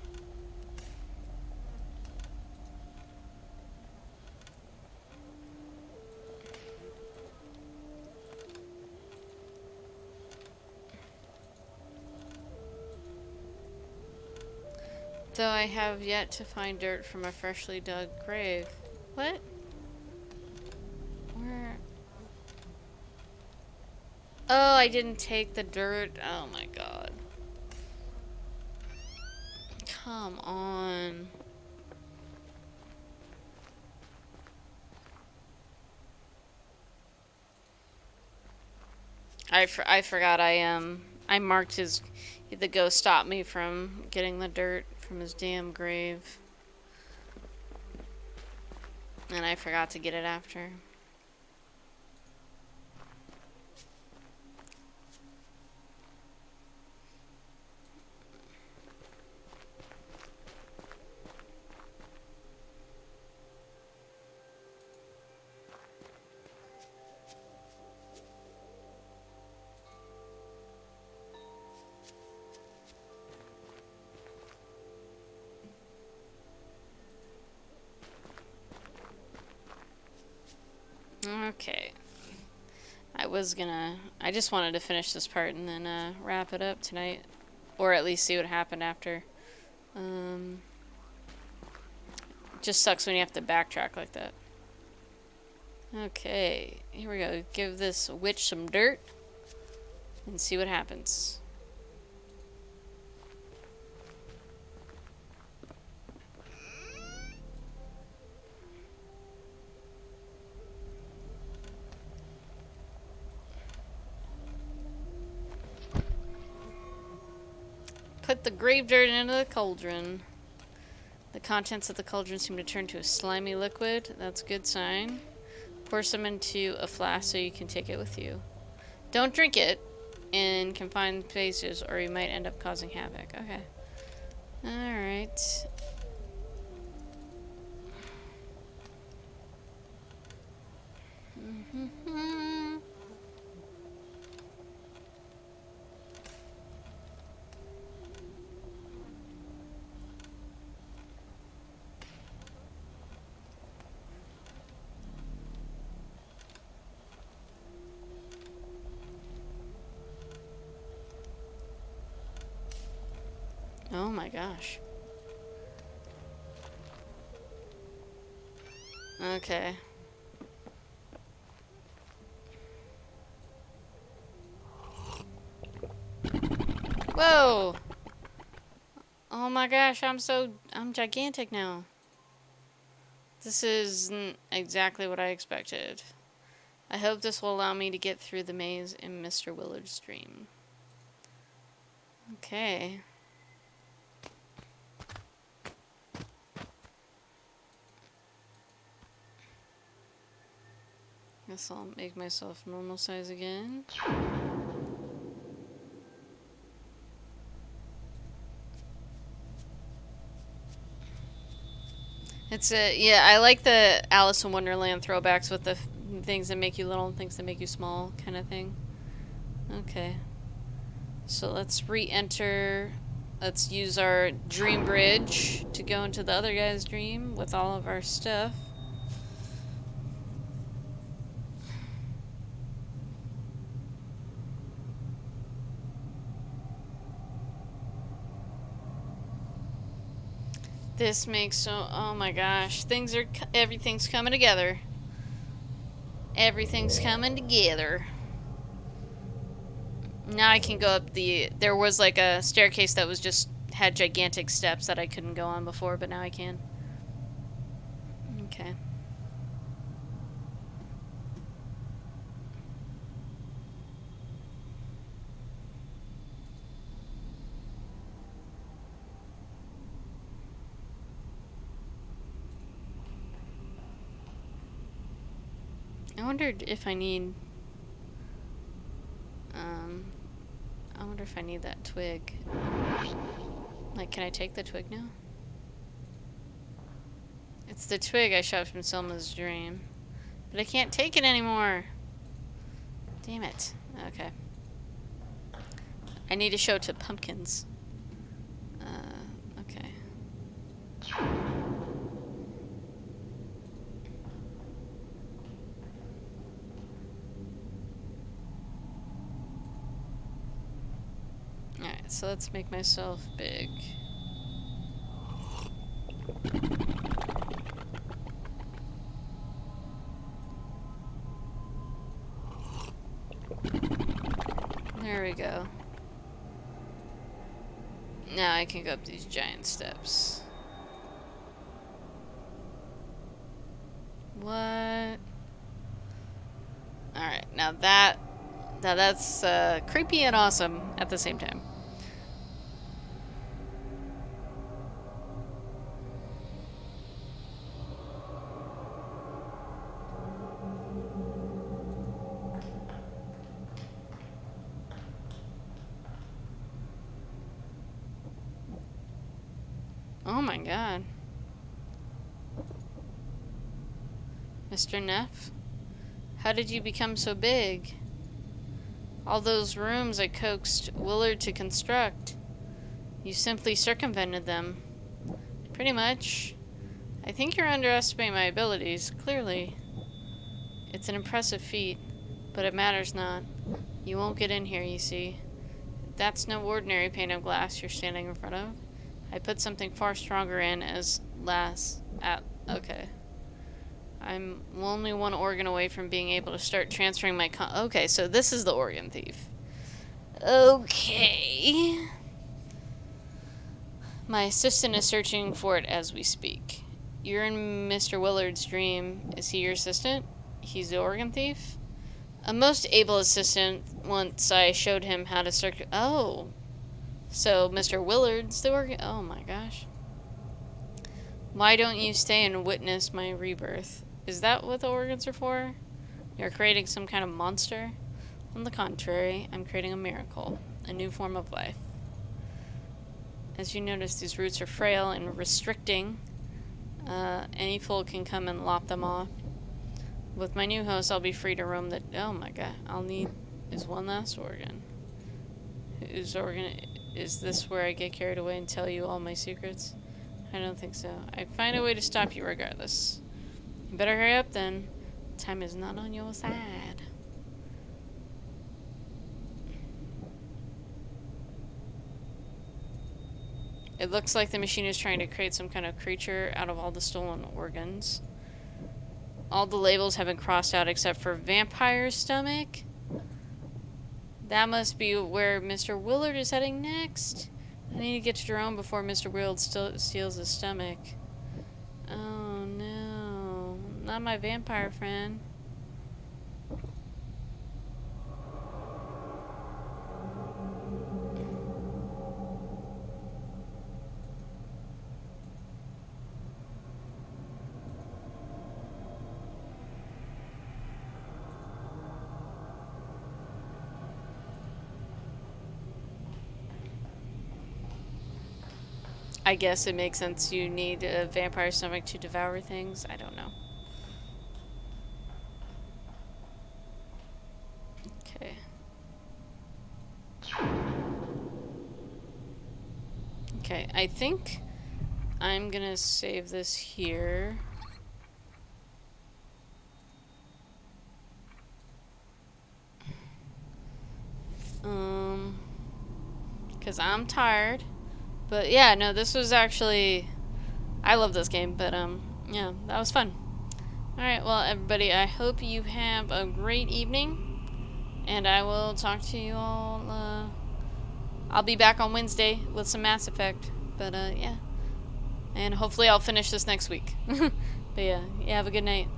Though I have yet to find dirt from a freshly dug grave. What? Where? Oh, I didn't take the dirt. Oh my god. Come on. I forgot I marked his... The ghost stopped me from getting the dirt from his damn grave. And I forgot to get it after. Okay. I just wanted to finish this part and then wrap it up tonight. Or at least see what happened after. Just sucks when you have to backtrack like that. Okay, here we go. Give this witch some dirt and see what happens. Put the grave dirt into the cauldron. The contents of the cauldron seem to turn to a slimy liquid. That's a good sign. Pour some into a flask so you can take it with you. Don't drink it in confined spaces or you might end up causing havoc. Okay. Alright. Oh my gosh. Okay. Whoa! Oh my gosh, I'm gigantic now. This isn't exactly what I expected. I hope this will allow me to get through the maze in Mr. Willard's dream. Okay. Guess I'll make myself normal size again. Yeah, I like the Alice in Wonderland throwbacks with the things that make you little and things that make you small kind of thing. Okay. So let's re-enter. Let's use our dream bridge to go into the other guy's dream with all of our stuff. This makes oh my gosh, everything's coming together. Everything's coming together. Now I can go up there was like a staircase that had gigantic steps that I couldn't go on before, but now I can. Okay. I wondered if I need I wonder if I need that twig. Like, can I take the twig now? It's the twig I shoved from Selma's dream. But I can't take it anymore. Damn it. Okay. I need to show it to pumpkins. Okay. Alright, so let's make myself big. There we go. Now I can go up these giant steps. What? Alright, now that's creepy and awesome at the same time. Oh my god. Mr. Neff? How did you become so big? All those rooms I coaxed Willard to construct. You simply circumvented them. Pretty much. I think you're underestimating my abilities, clearly. It's an impressive feat, but it matters not. You won't get in here, you see. That's no ordinary pane of glass you're standing in front of. I put something far stronger in okay. I'm only one organ away from being able to start transferring my okay, so this is the organ thief. Okay. My assistant is searching for it as we speak. You're in Mr. Willard's dream. Is he your assistant? He's the organ thief? A most able assistant once I showed him how to Oh. So Mr. Willard's the organ... Oh my gosh. Why don't you stay and witness my rebirth? Is that what the organs are for? You're creating some kind of monster? On the contrary, I'm creating a miracle. A new form of life. As you notice, these roots are frail and restricting. Any fool can come and lop them off. With my new host, I'll be free to roam the... Oh my god. All need is one last organ. Whose organ... Is this where I get carried away and tell you all my secrets? I don't think so. I'd find a way to stop you regardless. You better hurry up then. Time is not on your side. It looks like the machine is trying to create some kind of creature out of all the stolen organs. All the labels have been crossed out except for vampire's stomach. That must be where Mr. Willard is heading next. I need to get to Jerome before Mr. Willard steals his stomach. Oh no. Not my vampire friend. I guess it makes sense you need a vampire stomach to devour things. I don't know. Okay. Okay, I think I'm gonna save this here. Because I'm tired. But yeah, no, this was actually... I love this game, but yeah, that was fun. Alright, well, everybody, I hope you have a great evening. And I will talk to you all, I'll be back on Wednesday with some Mass Effect. But, yeah. And hopefully I'll finish this next week. But yeah, have a good night.